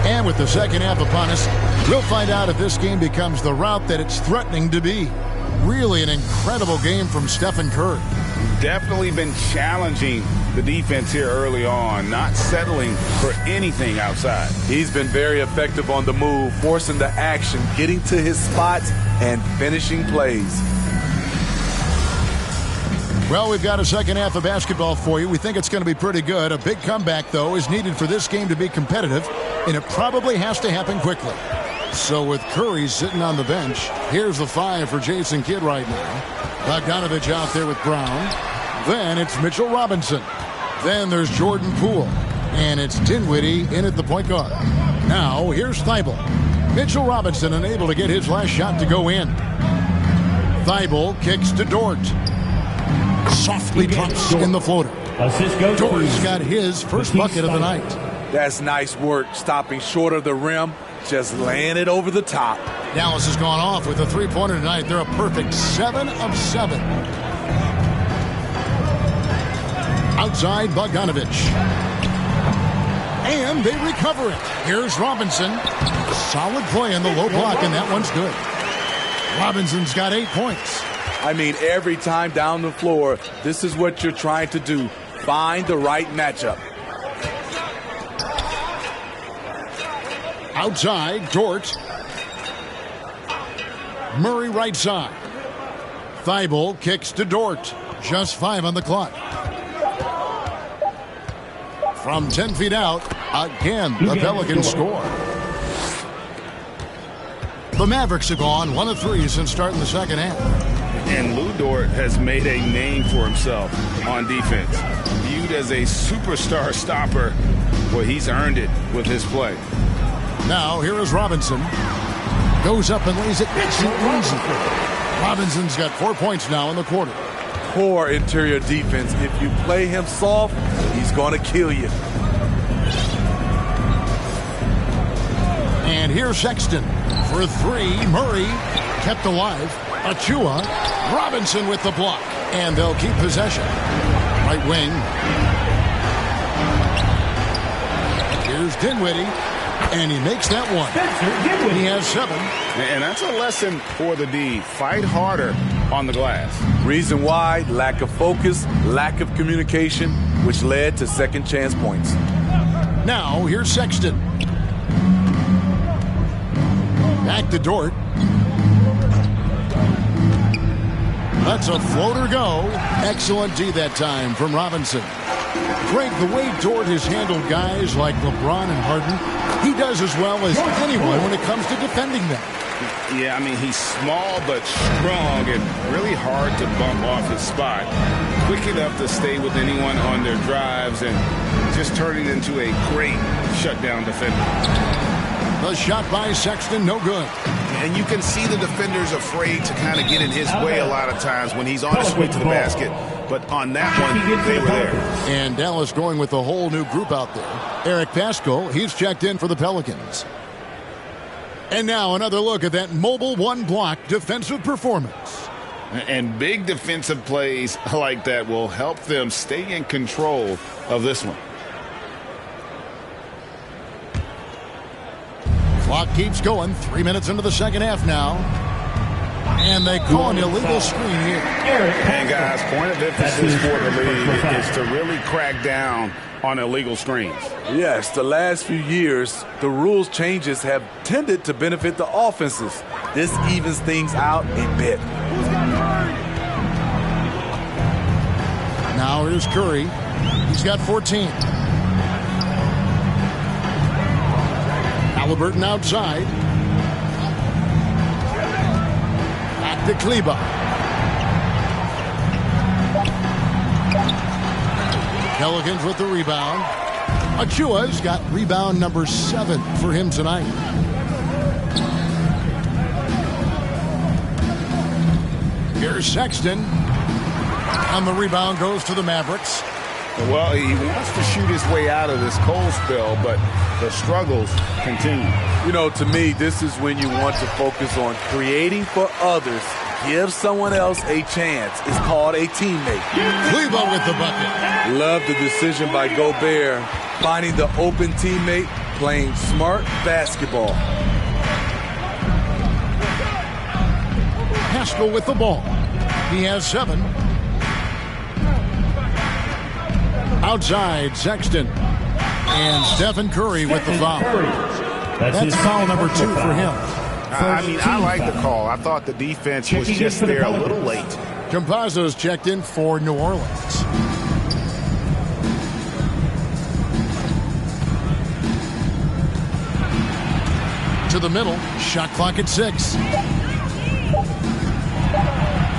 And with the second half upon us, we'll find out if this game becomes the route that it's threatening to be. Really an incredible game from Stephen Curry. Definitely been challenging the defense here early on, not settling for anything outside. He's been very effective on the move, forcing the action, getting to his spots, and finishing plays. Well, we've got a second half of basketball for you. We think it's going to be pretty good. A big comeback, though, is needed for this game to be competitive, and it probably has to happen quickly. So with Curry sitting on the bench, here's the 5 for Jason Kidd right now. Bogdanovich out there with Brown. Then it's Mitchell Robinson. Then there's Jordan Poole. And it's Dinwiddie in at the point guard. Now here's Thibault. Mitchell Robinson unable to get his last shot to go in. Thibault kicks to Dort. Softly drops in the floater. Dort's got his first bucket of the night. That's nice work, stopping short of the rim, just laying it over the top. Dallas has gone off with a three-pointer tonight. They're a perfect 7 of 7. Outside Bogdanovich. And they recover it. Here's Robinson. Solid play in the low block, and that one's good. Robinson's got 8 points. I mean, every time down the floor, this is what you're trying to do. Find the right matchup. Outside, Dort. Murray right side. Thibault kicks to Dort. Just 5 on the clock. From 10 feet out, again, the Pelicans score. The Mavericks have gone 1 of 3 since starting the second half. And Lou Dort has made a name for himself on defense. Viewed as a superstar stopper, well, he's earned it with his play. Now, here is Robinson. Goes up and lays it nice and easy. Robinson's got 4 points now in the quarter. Poor interior defense. If you play him soft, he's going to kill you. And here's Sexton for 3. Murray kept alive. Achua. Robinson with the block. And they'll keep possession. Right wing. Here's Dinwiddie. And he makes that one. He has 7. And that's a lesson for the D. Fight harder on the glass. Reason why? Lack of focus, lack of communication, which led to second chance points. Now, here's Sexton. Back to Dort. Lets a floater go. Excellent D that time from Robinson. Greg, the way Dort has handled guys like LeBron and Harden, he does as well as anyone when it comes to defending them. Yeah, I mean, he's small but strong and really hard to bump off his spot. Quick enough to stay with anyone on their drives and just turning into a great shutdown defender. The shot by Sexton, no good. And you can see the defenders afraid to kind of get in his way a lot of times when he's on his way to the basket. But on that one, they were there. And Dallas going with a whole new group out there. Eric Paschal, he's checked in for the Pelicans. And now another look at that mobile one-block defensive performance. And big defensive plays like that will help them stay in control of this one. Clock keeps going. 3 minutes into the second half now. And they call an illegal screen here. And guys, point of emphasis for the league is to really crack down on illegal screens. Yes, the last few years, the rules changes have tended to benefit the offenses. This evens things out a bit. Now here's Curry. He's got 14. Halliburton outside. Back to Kleba. Pelicans with the rebound. Achua's got rebound number 7 for him tonight. Here's Sexton. And the rebound goes to the Mavericks. Well, he wants to shoot his way out of this cold spell, but the struggles continue. You know, to me, this is when you want to focus on creating for others. Give someone else a chance. It's called a teammate. Kleba with the bucket. Love the decision by Gobert, finding the open teammate, playing smart basketball. Pascal with the ball. He has 7. Outside, Sexton. And Stephen Curry with the foul. That's foul number 2 for him. I like the call. I thought the defense was just there a little late. Campazzo's checked in for New Orleans. To the middle. Shot clock at 6.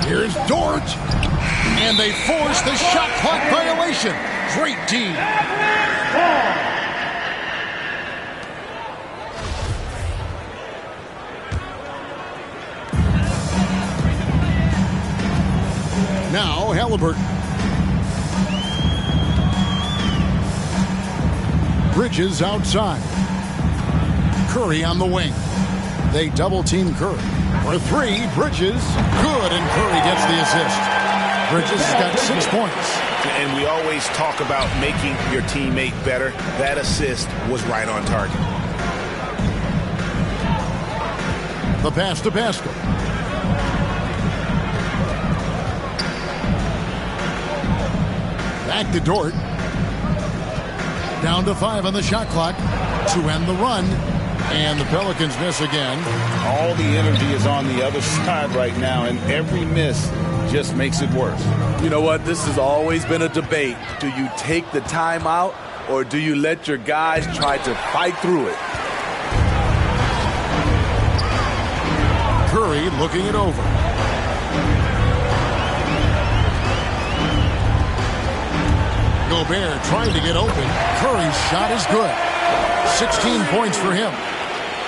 Here's Dort. And they force the shot clock violation. Great D. Now Halliburton. Bridges outside. Curry on the wing. They double-team Curry. For 3, Bridges. Good, and Curry gets the assist. Bridges has got 6 points. And we always talk about making your teammate better. That assist was right on target. The pass to Pascal. Back to Dort. Down to 5 on the shot clock to end the run. And the Pelicans miss again. All the energy is on the other side right now, and every miss just makes it worse. You know what? This has always been a debate. Do you take the timeout, or do you let your guys try to fight through it? Curry looking it over. Gobert trying to get open. Curry's shot is good. 16 points for him.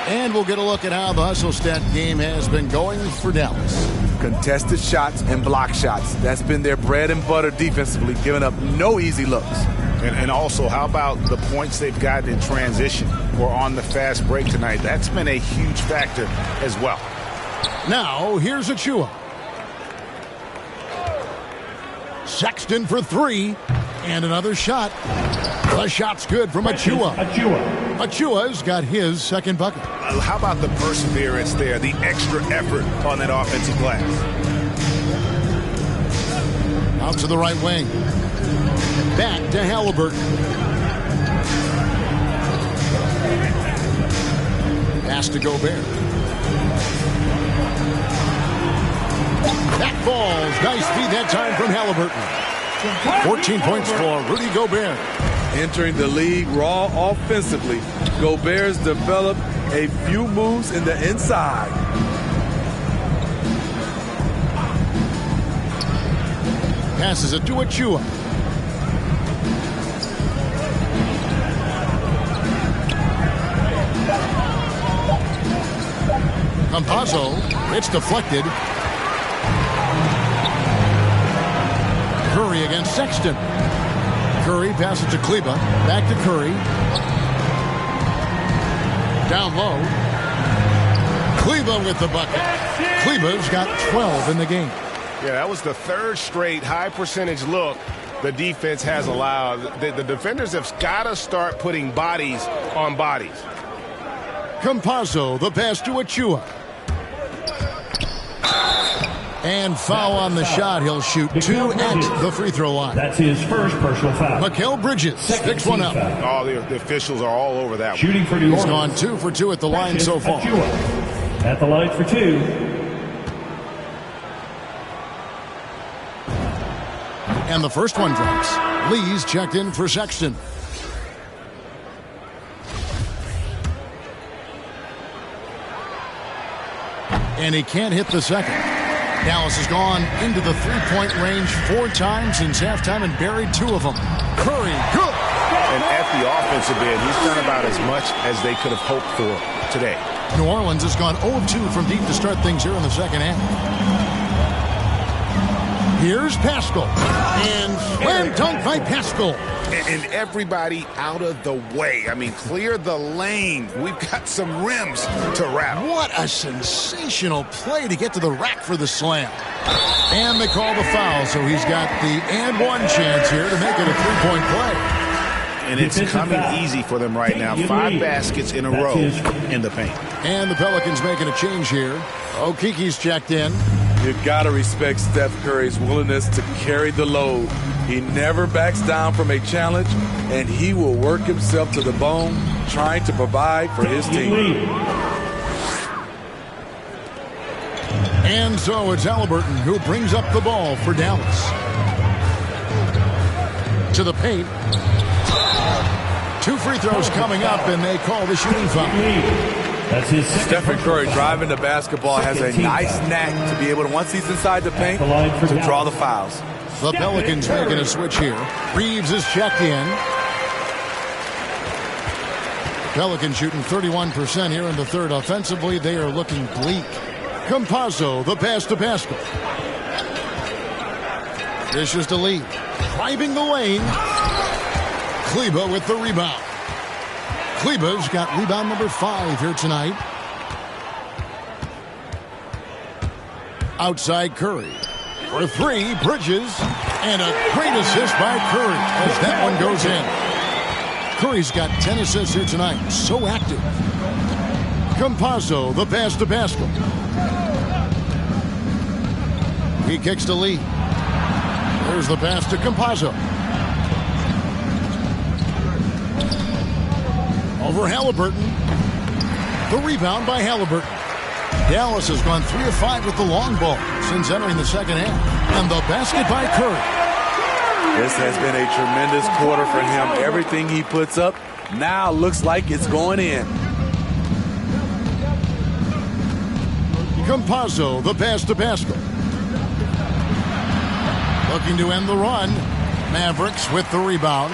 And we'll get a look at how the hustle stat game has been going for Dallas. Contested shots and block shots. That's been their bread and butter defensively, giving up no easy looks. And also, how about the points they've gotten in transition or on the fast break tonight? That's been a huge factor as well. Now, here's Achua. Sexton for 3. And another shot. The shot's good from Achua. Achua's got his second bucket. How about the perseverance there, the extra effort on that offensive glass? Out to the right wing. Back to Halliburton. Pass to Gobert. That falls. Nice feed that time from Halliburton. 14 points for Rudy Gobert. Entering the league raw offensively, Gobert's developed a few moves in the inside. Passes it to Achua. Campazzo, it's deflected. Curry against Sexton. Curry passes to Kleba. Back to Curry. Down low. Kleba with the bucket. Kleba's got 12 in the game. Yeah, that was the third straight high percentage look the defense has allowed. The defenders have got to start putting bodies on bodies. Campazzo, the pass to Achua. And foul on the shot. He'll shoot 2 at the free throw line. That's his first personal foul. Mikal Bridges picks one up. Oh, the officials are all over that Shooting one. for New He's Orleans. gone 2 for 2 at the line so far. Achua at the line for 2. And the first one drops. Lee's checked in for Sexton. And he can't hit the second. Dallas has gone into the three-point range 4 times since halftime and buried 2 of them. Curry, good. And at the offensive end, he's done about as much as they could have hoped for today. New Orleans has gone 0-2 from deep to start things here in the second half. Here's Pascal. And slam dunk by Pascal. And everybody out of the way. I mean, clear the lane. We've got some rims to rattle. What a sensational play to get to the rack for the slam. And they call the foul, so he's got the and one chance here to make it a three-point play. And it's coming easy for them right now. 5 baskets in a row in the paint. And the Pelicans making a change here. Okiki's checked in. You've got to respect Steph Curry's willingness to carry the load. He never backs down from a challenge, and he will work himself to the bone trying to provide for his team. And so it's Halliburton who brings up the ball for Dallas. To the paint. 2 free throws coming up, and they call the shooting foul. Stephen Curry driving the basketball has a nice knack to be able to, once he's inside the paint, to draw the fouls. The Pelicans making a switch here. Reeves is checked in. Pelicans shooting 31% here in the third. Offensively, they are looking bleak. Campazzo, the pass to Pascal. Dishes to Lee. Driving the lane. Kleba with the rebound. Kleba's got rebound number 5 here tonight. Outside Curry. For 3, Bridges. And a great assist by Curry as that one goes in. Curry's got 10 assists here tonight. So active. Campazzo, the pass to Pascal. He kicks to Lee. There's the pass to Campazzo. Over Halliburton. The rebound by Halliburton. Dallas has gone 3 of 5 with the long ball since entering the second half. And the basket by Curry. This has been a tremendous quarter for him. Everything he puts up now looks like it's going in. Campazzo, the pass to Pascal. Looking to end the run. Mavericks with the rebound.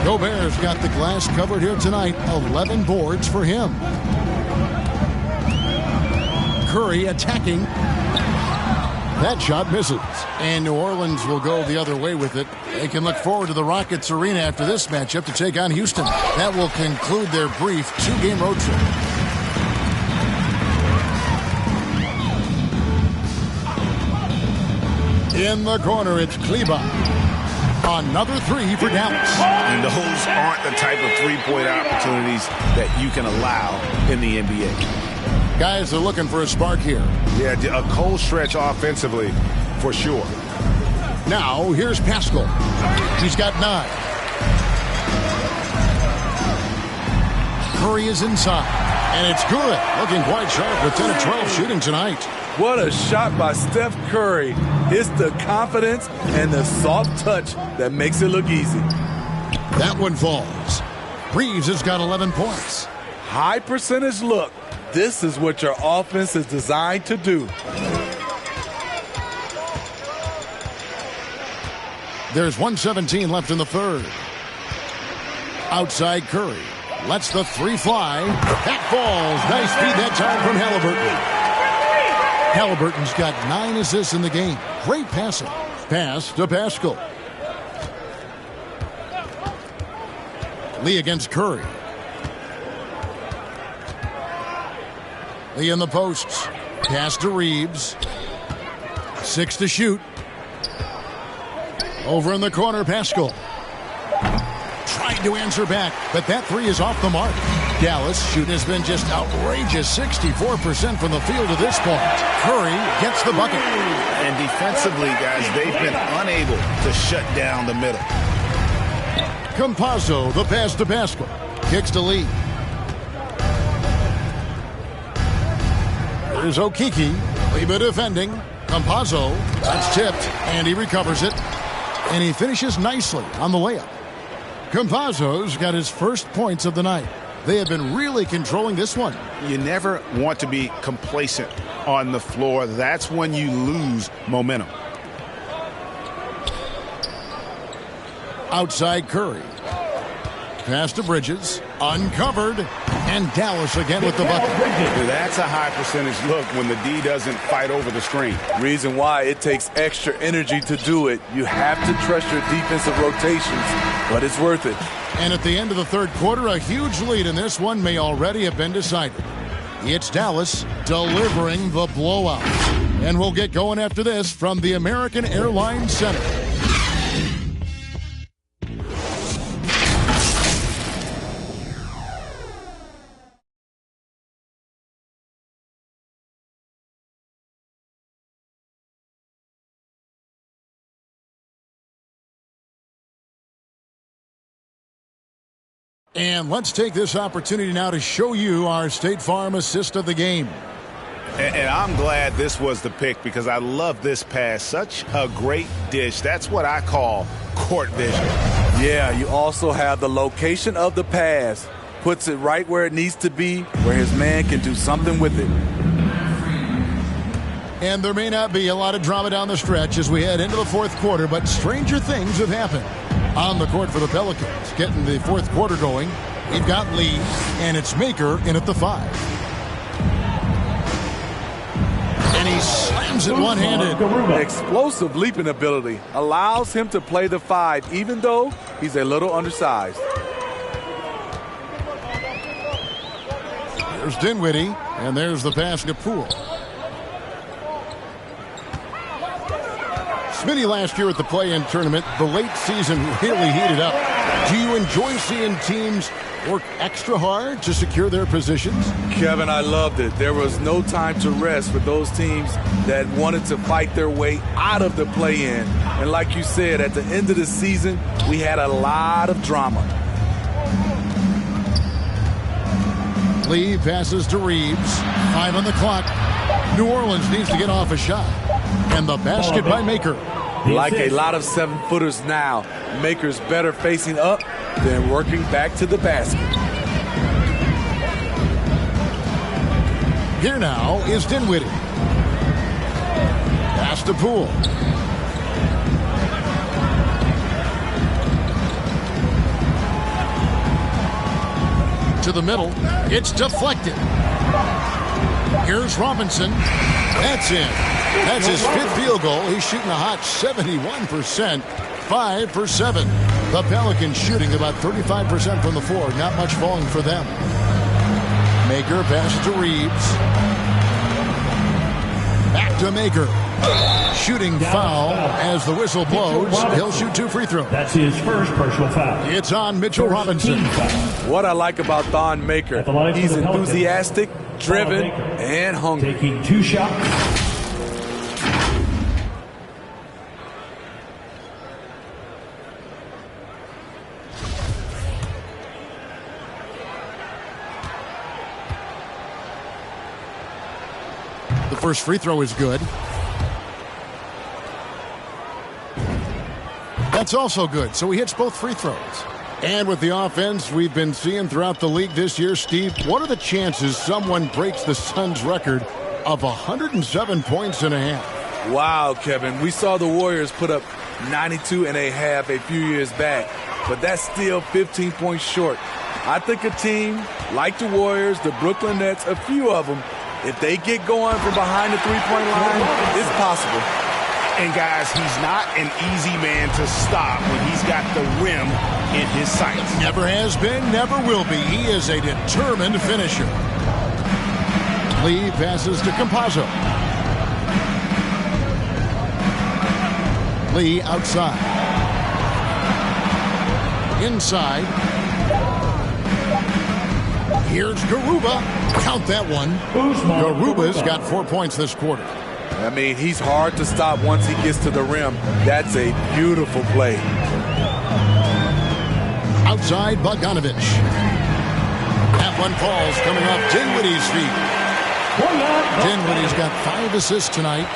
Gobert's got the glass covered here tonight. 11 boards for him. Curry attacking. That shot misses. And New Orleans will go the other way with it. They can look forward to the Rockets Arena after this matchup to take on Houston. That will conclude their brief 2-game road trip. In the corner, it's Kleba. Another 3 for Dallas. And those aren't the type of three-point opportunities that you can allow in the NBA. Guys are looking for a spark here. Yeah, a cold stretch offensively, for sure. Now, here's Pascal. He's got 9. Curry is inside. And it's good. Looking quite sharp with 10 of 12 shooting tonight. What a shot by Steph Curry. It's the confidence and the soft touch that makes it look easy. That one falls. Reeves has got 11 points. High percentage look. This is what your offense is designed to do. There's 1:17 left in the third. Outside Curry. Lets the 3 fly. That falls. Nice feed that time from Halliburton. Halliburton's got 9 assists in the game. Great passing. Pass to Pascal. Lee against Curry. Lee in the posts. Pass to Reeves. 6 to shoot. Over in the corner, Pascal. Trying to answer back, but that three is off the mark. Dallas shooting has been just outrageous, 64% from the field to this point. Curry gets the bucket. And defensively, guys, they've been unable to shut down the middle. Campazzo, the pass to Pascal. Kicks to Lee. Here's Okiki. Leba defending. Campazzo, that's tipped, and he recovers it. And he finishes nicely on the layup. Campazzo's got his first points of the night. They have been really controlling this one. You never want to be complacent on the floor. That's when you lose momentum. Outside Curry. Pass to Bridges. Uncovered. And Dallas again with the bucket. That's a high percentage look when the D doesn't fight over the screen. Reason why it takes extra energy to do it. You have to trust your defensive rotations, but it's worth it. And at the end of the third quarter, a huge lead in this one may already have been decided. It's Dallas delivering the blowout. And we'll get going after this from the American Airlines Center. And let's take this opportunity now to show you our State Farm assist of the game. And I'm glad this was the pick because I love this pass. Such a great dish. That's what I call court vision. Yeah, you also have the location of the pass. Puts it right where it needs to be, where his man can do something with it. And there may not be a lot of drama down the stretch as we head into the fourth quarter, but stranger things have happened. On the court for the Pelicans, getting the fourth quarter going. We've got Lee, and it's Maker in at the 5. And he slams it one-handed. Explosive leaping ability allows him to play the 5, even though he's a little undersized. There's Dinwiddie, and there's the pass to Poole. Smitty last year at the play-in tournament, the late season really heated up. Do you enjoy seeing teams work extra hard to secure their positions? Kevin, I loved it. There was no time to rest for those teams that wanted to fight their way out of the play-in. And like you said, at the end of the season, we had a lot of drama. Lee passes to Reeves. 5 on the clock. New Orleans needs to get off a shot. And the basket by Maker. Like a lot of 7-footers now, Maker's better facing up than working back to the basket. Here now is Dinwiddie. Pass to Poole. To the middle. It's deflected. Here's Robinson. That's in. That's his 5th field goal. He's shooting a hot 71%. 5 for 7. The Pelicans shooting about 35% from the floor. Not much falling for them. Maker passes to Reeves. Back to Maker. Shooting foul as the whistle blows. He'll shoot 2 free throws. That's his first personal foul. It's on Mitchell Robinson. What I like about Thon Maker, he's enthusiastic, driven, and hungry. Taking 2 shots. The first free throw is good. That's also good. So he hits both free throws. And with the offense we've been seeing throughout the league this year, Steve, what are the chances someone breaks the Suns' record of 107 points and a half? Wow, Kevin. We saw the Warriors put up 92 and a half a few years back, but that's still 15 points short. I think a team like the Warriors, the Brooklyn Nets, a few of them, if they get going from behind the three-point line, it's possible. And, guys, he's not an easy man to stop when he's got the rim in his sights. Never has been, never will be. He is a determined finisher. Lee passes to Campazzo. Lee outside. Inside. Here's Garuba. Count that one. Garuba's got 4 points this quarter. I mean, he's hard to stop once he gets to the rim. That's a beautiful play. Outside, Bogdanovich. That one falls coming off Dinwiddie's feet. Dinwiddie's got 5 assists tonight.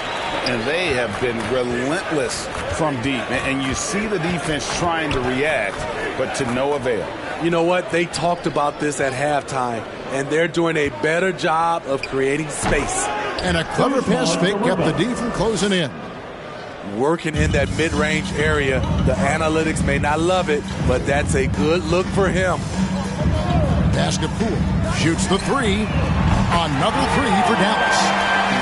And they have been relentless from deep. And you see the defense trying to react, but to no avail. You know what? They talked about this at halftime, and they're doing a better job of creating space. And a clever pass fake kept the D from closing in. Working in that mid-range area. The analytics may not love it, but that's a good look for him. Basket Poole shoots the 3. Another 3 for Dallas.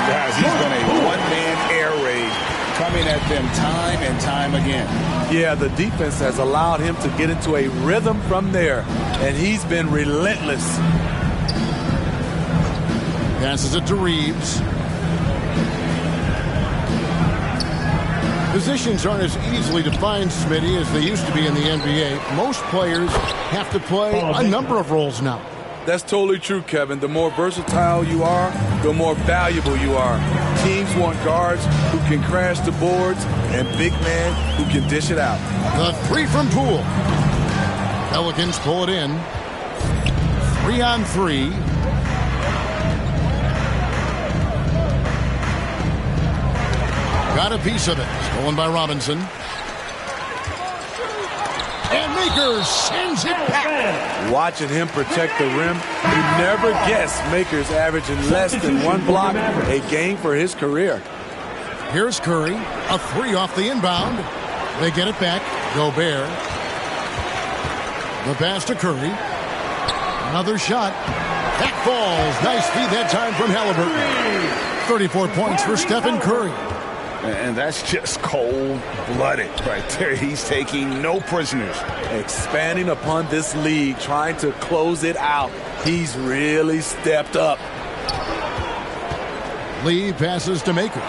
Guys, he's been a one-man air raid coming at them time and time again. Yeah, the defense has allowed him to get into a rhythm from there, and he's been relentless. Passes it to Reeves. Positions aren't as easily defined, Smitty, as they used to be in the NBA. Most players have to play a number of roles now. That's totally true, Kevin. The more versatile you are, the more valuable you are. Teams want guards who can crash the boards and big men who can dish it out. The 3 from Poole. Pelicans pull it in. 3-on-3. Got a piece of it. Stolen by Robinson. And Makers sends it back. Watching him protect the rim, you never guess Makers averaging less than 1 block a game for his career. Here's Curry. A 3 off the inbound. They get it back. Gobert. The pass to Curry. Another shot. That falls. Nice feed that time from Halliburton. 34 points for Stephen Curry. And that's just cold-blooded right there. He's taking no prisoners. Expanding upon this league, trying to close it out. He's really stepped up. Lee passes to Maker.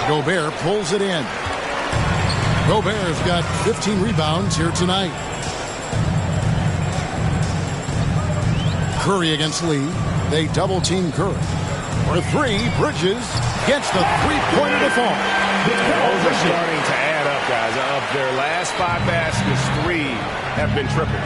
Gobert pulls it in. Gobert's got 15 rebounds here tonight. Curry against Lee. They double-team Curry. For 3, Bridges gets the 3-pointer to fall. Those are starting to add up, guys. Of their last 5 baskets, 3 have been triples.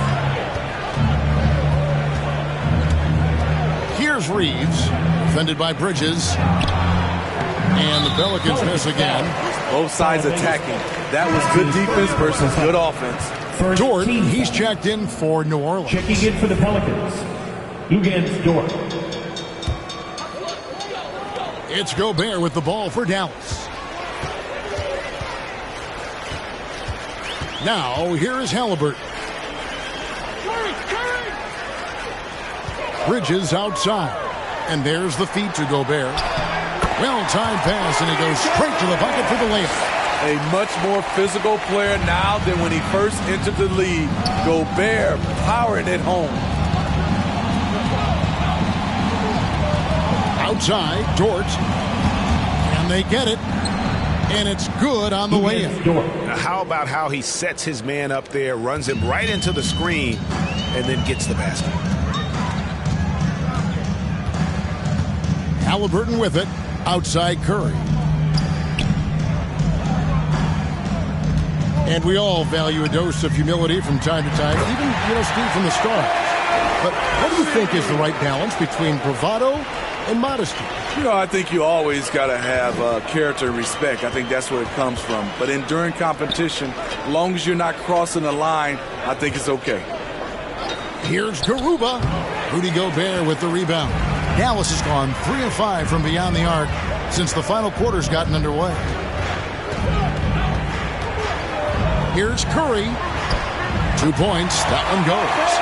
Here's Reeves, defended by Bridges. And the Pelicans miss again. Both sides attacking. That was good defense versus good offense. Dort, he's checked in for New Orleans. Checking in for the Pelicans, Luguentz Dort. It's Gobert with the ball for Dallas. Now, here is Halliburton. Bridges outside. And there's the feed to Gobert. Well-timed pass, and he goes straight to the bucket for the layup. A much more physical player now than when he first entered the league. Gobert powering it home. Outside, Dort. And they get it. And it's good on the way in. Now, how about how he sets his man up there, runs him right into the screen, and then gets the basket. Halliburton with it. Outside Curry. And we all value a dose of humility from time to time, even, Steve, from the start. But what do you think is the right balance between bravado and modesty? I think you always got to have character and respect. I think that's where it comes from. But during competition, as long as you're not crossing the line, I think it's okay. Here's Garuba. Rudy Gobert with the rebound. Dallas has gone 3 of 5 from beyond the arc since the final quarter's gotten underway. Here's Curry. 2 points. That one goes.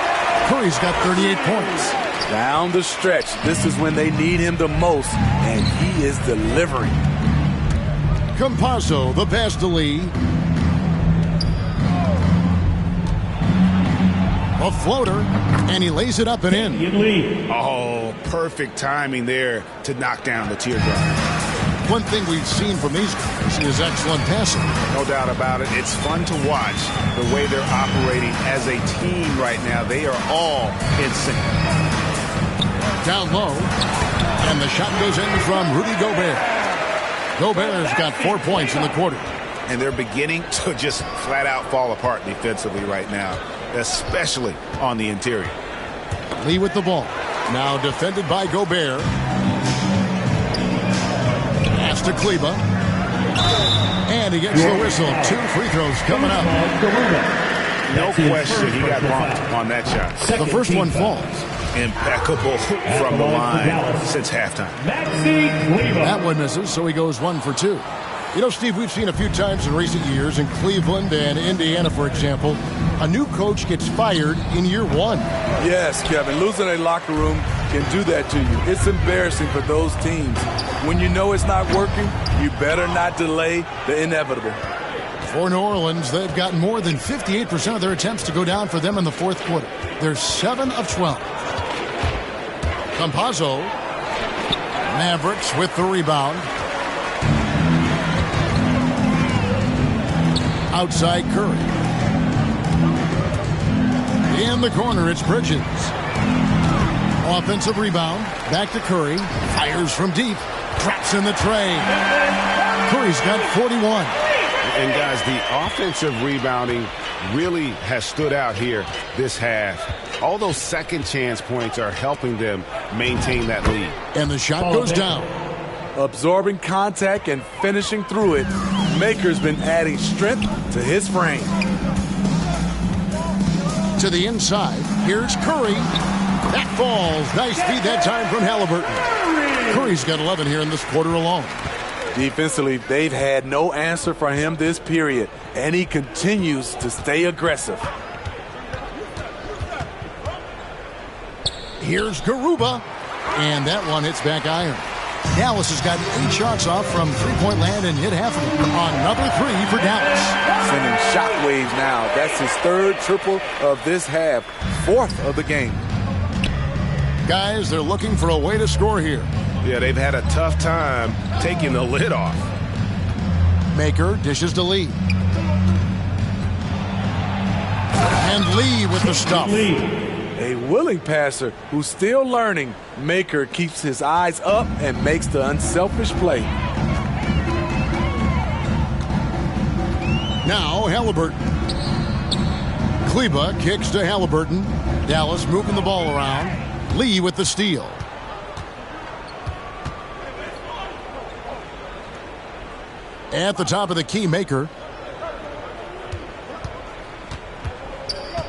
Curry's got 38 points. Down the stretch, this is when they need him the most, and he is delivering. Campazzo, the pass to Lee. A floater, and he lays it up and in. Oh, perfect timing there to knock down the teardrop. One thing we've seen from these guys is excellent passing. No doubt about it. It's fun to watch the way they're operating as a team right now. They are all in sync. Down low, and the shot goes in from Rudy Gobert. Gobert's got 4 points in the quarter. And they're beginning to just flat out fall apart defensively right now, especially on the interior. Lee with the ball. Now defended by Gobert. Pass to Kleba. And he gets the whistle. 2 free throws coming up. No question he got bumped on that shot. The first one falls. Impeccable from the line since halftime. That one misses, so he goes 1 for 2. You know, Steve, we've seen a few times in recent years in Cleveland and Indiana, for example, a new coach gets fired in year 1. Yes, Kevin, losing a locker room can do that to you. It's embarrassing for those teams. When you know it's not working, you better not delay the inevitable. For New Orleans, they've gotten more than 58% of their attempts to go down for them in the fourth quarter. They're 7 of 12. Campazzo. Mavericks with the rebound. Outside Curry. In the corner, it's Bridges. Offensive rebound. Back to Curry. Fires from deep. Traps in the tray. Curry's got 41. And guys, the offensive rebounding really has stood out here this half. All those second chance points are helping them maintain that lead. And the shot goes down. Absorbing contact and finishing through it. Maker's been adding strength to his frame. To the inside. Here's Curry. That falls. Nice feed that time from Halliburton. Curry's got 11 here in this quarter alone. Defensively, they've had no answer for him this period, and he continues to stay aggressive. Here's Garuba, and that one hits back iron. Dallas has gotten 8 shots off from three-point land and hit half of them. Another 3 for Dallas. Sending shockwaves now. That's his 3rd triple of this half, 4th of the game. Guys, they're looking for a way to score here. Yeah, they've had a tough time taking the lid off. Maker dishes to Lee. And Lee with the stuff. A willing passer who's still learning. Maker keeps his eyes up and makes the unselfish play. Now Halliburton. Kleba kicks to Halliburton. Dallas moving the ball around. Lee with the steal. At the top of the key, Maker.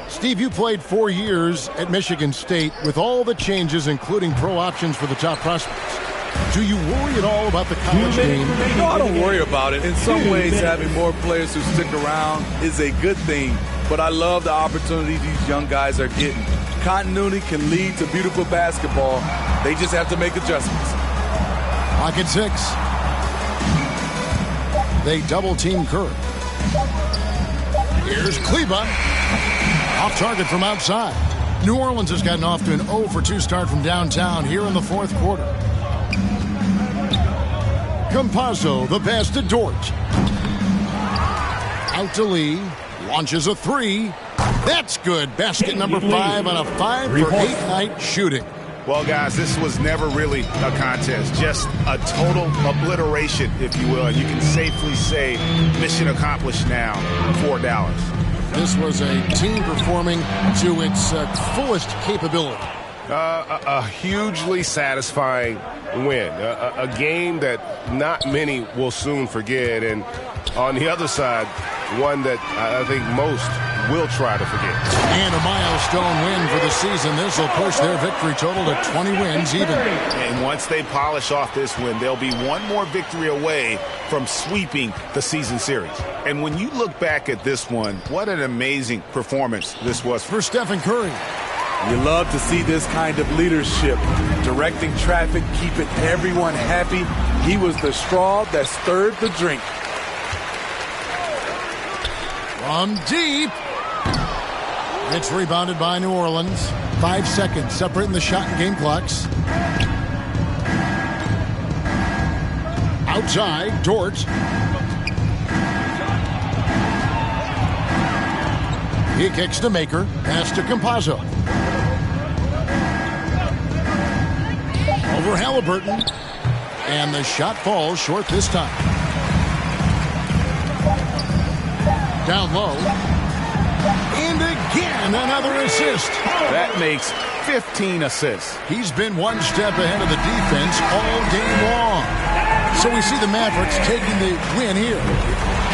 Steve, you played 4 years at Michigan State with all the changes, including pro options for the top prospects. Do you worry at all about the college game? No, I don't worry about it. In some ways, having more players who stick around is a good thing. But I love the opportunity these young guys are getting. Continuity can lead to beautiful basketball. They just have to make adjustments. Pocket 6. They double-team Curry. Here's Kleba. Off target from outside. New Orleans has gotten off to an 0 for 2 start from downtown here in the fourth quarter. Campazzo, the pass to Dort. Out to Lee. Launches a 3. That's good. Basket number 5 on a 5 for 8 night shooting. Well, guys, this was never really a contest, just a total obliteration, if you will. And you can safely say mission accomplished now for Dallas. This was a team performing to its fullest capability. A hugely satisfying win. A game that not many will soon forget. And on the other side, one that I think most will try to forget. And a milestone win for the season. This will push their victory total to 20 wins even. And once they polish off this win, they'll be one more victory away from sweeping the season series. And when you look back at this one, what an amazing performance this was for Stephen Curry. You love to see this kind of leadership, directing traffic, keeping everyone happy. He was the straw that stirred the drink. From deep. It's rebounded by New Orleans. 5 seconds separating the shot and game clocks. Outside, Dort. He kicks to Maker. Pass to Campazzo. Over Halliburton. And the shot falls short this time. Down low. And again, another assist. That makes 15 assists. He's been one step ahead of the defense all game long. So we see the Mavericks taking the win here.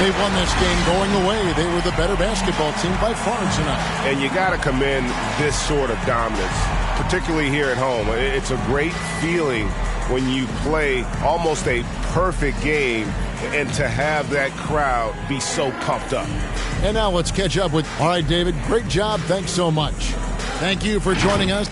They won this game going away. They were the better basketball team by far tonight. And you got to commend this sort of dominance, particularly here at home. It's a great feeling when you play almost a perfect game and to have that crowd be so pumped up. And now let's catch up with, all right, David, great job. Thanks so much. Thank you for joining us.